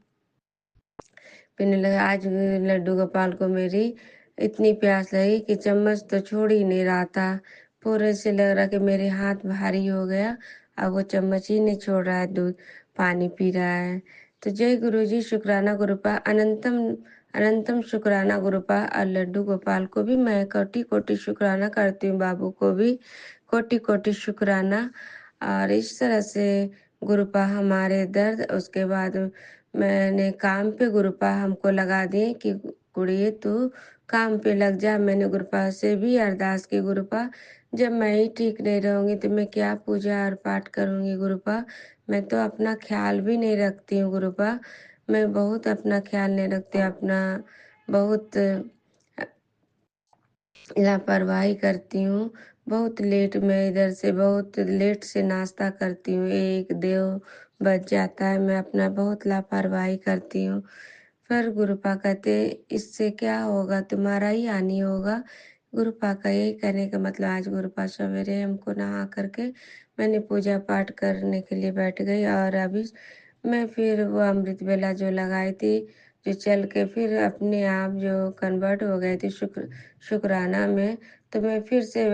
Speaker 8: पीने लगा। आज लड्डू गोपाल को मेरी इतनी प्यास लगी कि चम्मच तो छोड़ ही नहीं रहा था, पूरे से लग रहा कि मेरे हाथ भारी हो गया। अब वो चम्मच ही नहीं छोड़ रहा है, दूध पानी पी रहा है। तो जय गुरु जी, शुक्राना गुरुपा, अनंतम अनंतम शुक्राना गुरुपा। और लड्डू गोपाल को भी मैं कोटि कोटि शुक्राना करती हूँ, बाबू को भी कोटि कोटि शुक्राना। और इस तरह से गुरुपा हमारे दर्द, उसके बाद मैंने काम पे गुरुपा हमको लगा दिए कि कुड़िए तू काम पे लग जा। मैंने गुरुपा से भी अरदास की, गुरुपा जब मैं ही ठीक नहीं रहूँगी तो मैं क्या पूजा और पाठ करूँगी गुरुपा। मैं तो अपना ख्याल भी नहीं रखती हूँ गुरुपा, मैं बहुत अपना ख्याल नहीं रखती, अपना बहुत लापरवाही करती हूँ। बहुत लेट, मैं इधर से बहुत लेट से नाश्ता करती हूँ, 1 बज जाता है, मैं अपना बहुत लापरवाही करती हूँ। फिर गुरुपा कहते इससे क्या होगा, तुम्हारा ही हानि होगा। गुरुपा का यही कहने का मतलब, आज गुरुपा सवेरे हमको नहा करके मैंने पूजा पाठ करने के लिए बैठ गई। और अभी मैं फिर वो अमृत वेला जो लगाई थी, जो चल के फिर अपने आप जो कन्वर्ट हो गई थी शुक्राना में, तो मैं फिर से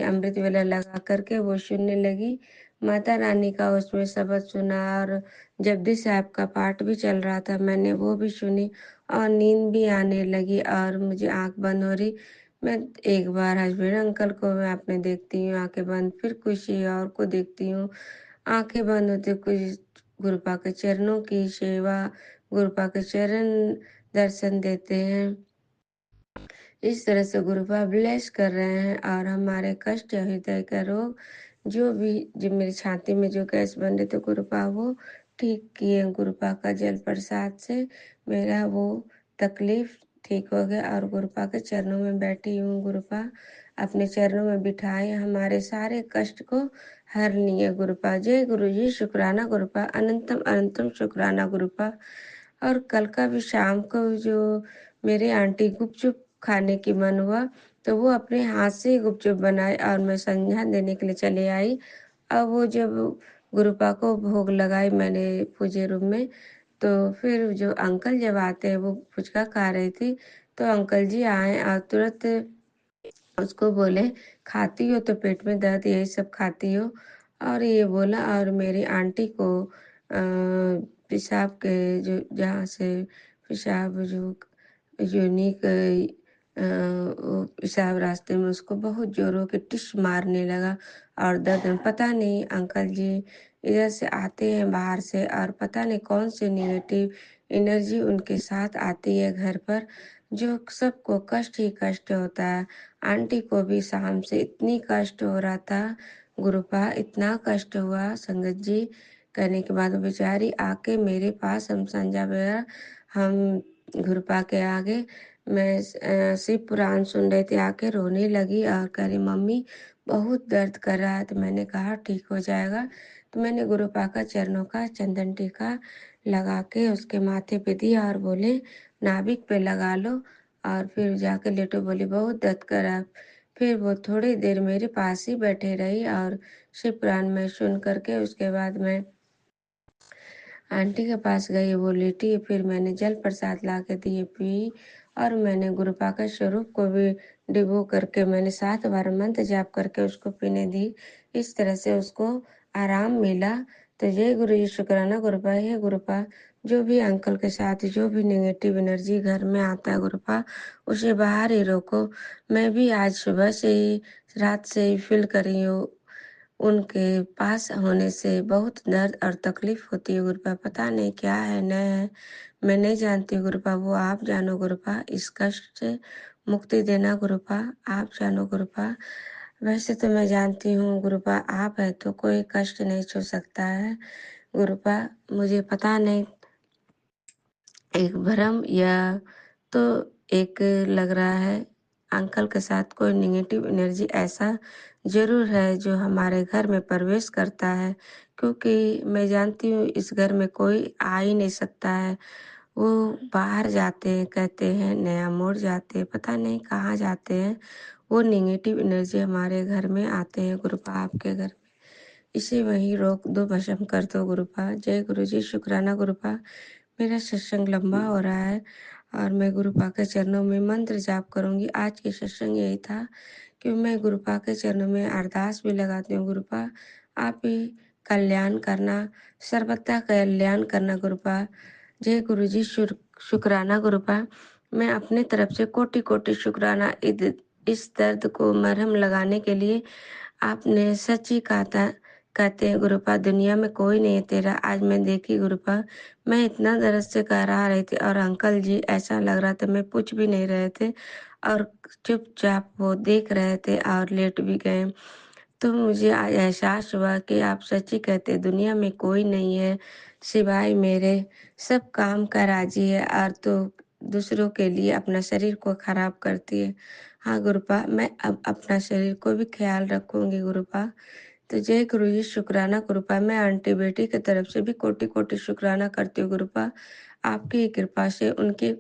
Speaker 8: अमृत वेला लगा करके वो सुनने लगी। माता रानी का उसमें शब्द सुना और जपजी साहब का पाठ भी चल रहा था, मैंने वो भी सुनी और नींद भी आने लगी और मुझे आंख बंद हो रही। मैं एक बार हस्बैंड अंकल को मैं अपने देखती हूँ आंखें बंद, फिर किसी और को देखती हूँ आंखें बंद होती, कुछ गुरुपा के चरणों की सेवा, गुरुपा के चरण दर्शन देते हैं। इस तरह से गुरुपा ब्लेस कर रहे हैं और हमारे कष्ट या हृदय का रोग जो मेरी छाती में जो गैस बन रही थी, गुरुपा वो ठीक किए। गुरुपा का जल प्रसाद से मेरा वो तकलीफ ठीक हो गया और गुरुपा के चरणों में बैठी हूँ। गुरुपा अपने चरणों में बिठाए, हमारे सारे कष्ट को हर लिए गुरुपा। जय गुरु जी, शुक्राना गुरुपा, अनंतम अनंतम शुक्राना गुरुपा। और कल का भी शाम को जो मेरे आंटी गुपचुप खाने की मन हुआ तो वो अपने हाथ से ही गुपचुप बनाए और मैं संज्ञा देने के लिए चले आई। अब वो जब गुरुपा को भोग लगाई मैंने पूजे रूम में, तो फिर जो अंकल जब आते हैं, वो फुचका खा रही थी, तो अंकल जी आए और तुरंत उसको बोले खाती हो तो पेट में दर्द यही सब खाती हो, और ये बोला। और मेरी आंटी को पेशाब के जो जहाँ से पेशाब जो यूनिक वो पेशाब रास्ते में उसको बहुत जोरों के टिश मारने लगा और दर्द में, पता नहीं अंकल जी इधर से आते हैं बाहर से और पता नहीं कौन सी निगेटिव एनर्जी उनके साथ आती है घर पर, जो सबको कष्ट ही कष्ट होता है। आंटी को भी शाम से इतनी कष्ट हो रहा था गुरुपा, इतना कष्ट हुआ संगत जी, करने के बाद बेचारी आके मेरे पास, हम संजा वगैरह हम गुरुपा के आगे, मैं शिव पुराण सुन रही थी, आके रोने लगी और कह रही मम्मी बहुत दर्द कर रहा है। तो मैंने कहा ठीक हो जाएगा। तो मैंने गुरुपा का चरणों का चंदन टीका लगा के उसके माथे पे दिया और बोले नाभिक पे लगा लो और फिर जाके लेटो, बोली बहुत दर्द कर रहा। फिर वो थोड़ी देर मेरे पास ही बैठे रही और शिव पुराण में सुन करके उसके बाद मैं आंटी के पास गई, वो लेटी, फिर मैंने जल प्रसाद ला के दिए पी और मैंने गुरुपा के स्वरूप को भी डिबो करके मैंने 7 बार मंत्र जाप करके उसको पीने दी। इस तरह से उसको आराम मिला। तो जय गुरु जी, शुक्राना गुरुपा। हे गुरुपा, जो भी अंकल के साथ जो भी नेगेटिव एनर्जी घर में आता है गुरुपा, उसे बाहर ही रोको। मैं भी आज सुबह से ही, रात से ही फील कर रही हूँ उनके पास होने से बहुत दर्द और तकलीफ होती है गुरुपा। पता नहीं क्या है न है, मैं नहीं जानती गुरुपा, वो आप जानो गुरुपा। इस कष्ट से मुक्ति देना गुरुपा, आप जानो गुरुपा। वैसे तो मैं जानती हूँ गुरुपा, आप है तो कोई कष्ट नहीं छू सकता है गुरुपा। मुझे पता नहीं, एक भ्रम या तो एक लग रहा है अंकल के साथ कोई नेगेटिव एनर्जी ऐसा जरूर है जो हमारे घर में प्रवेश करता है, क्योंकि मैं जानती हूँ इस घर में कोई आ ही नहीं सकता है। वो बाहर जाते हैं, कहते हैं नया मोड़ जाते हैं, पता नहीं कहाँ जाते हैं। वो नेगेटिव एनर्जी हमारे घर में आते हैं गुरुपा, आपके घर में। इसे वहीं रोक दो, भस्म कर दो गुरुपा। जय गुरु जी, शुक्राना गुरुपा। मेरा सत्संग लंबा हो रहा है और मैं गुरुपा के चरणों में मंत्र जाप करूंगी। आज के सत्संग यही था कि मैं गुरुपा के चरणों में अरदास भी लगाती हूँ गुरुपा, आप ही कल्याण करना, सर्वथा कल्याण करना गुरुपा। जय गुरु जी, शुक्राना गुरुपा। मैं अपने तरफ से कोटि कोटि शुक्राना। इस दर्द को मरहम लगाने के लिए आपने सच ही कहा था, कहते हैं गुरुपा दुनिया में कोई नहीं है तेरा। आज मैं देखी गुरुपा, मैं इतना दर्द से करा रही थी और अंकल जी ऐसा लग रहा था मैं पूछ भी नहीं रहे थे और चुपचाप वो देख रहे थे और लेट भी गए। तो मुझे आज एहसास हुआ कि आप सच ही कहते, दुनिया में कोई नहीं है सिवाय मेरे, सब काम का राजी है और तो दूसरों के लिए अपना शरीर को खराब करती है। हाँ गुरुपा, मैं अब अपना शरीर को भी ख्याल रखूंगी गुरुपा। तो जय गुरु जी, शुक्राना गुरुपा। मैं आंटी बेटी की तरफ से भी कोटि कोटि शुक्राना करती हूँ गुरुपा। आपकी ही कृपा से उनकी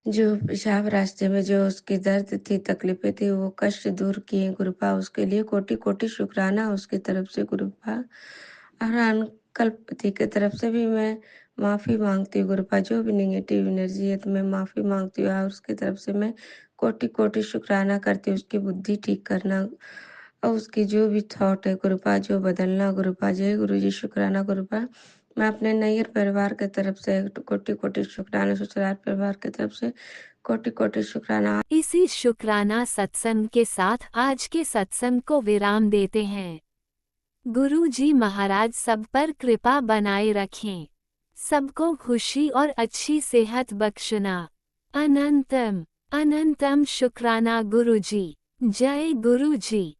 Speaker 8: जो पेशाब रास्ते में जो उसकी दर्द थी, तकलीफें थी, वो कष्ट दूर किए गुरुपा। उसके लिए कोटि कोटि शुक्राना उसकी तरफ से गुरुपा। और अंकल पति की तरफ से भी मैं माफ़ी मांगती हूँ गुरुपा। जो भी नेगेटिव एनर्जी है तो मैं माफ़ी मांगती हूँ और उसकी तरफ से मैं कोटि कोटि शुक्राना करती हूँ। उसकी बुद्धि ठीक करना और उसकी जो भी थॉट है गुरुपा, जो बदलना गुरुपा। जय गुरु जी, शुक्राना गुरुपा। मैं अपने नैयर परिवार की तरफ से कोटि कोटि शुक्राना, ससुराल परिवार की तरफ से कोटि कोटि शुक्राना।
Speaker 1: इसी शुक्राना सत्संग के साथ आज के सत्संग को विराम देते हैं। गुरु जी महाराज सब पर कृपा बनाए रखें, सबको खुशी और अच्छी सेहत बख्शना। अनंतम अनंतम शुक्राना गुरु जी। जय गुरु जी।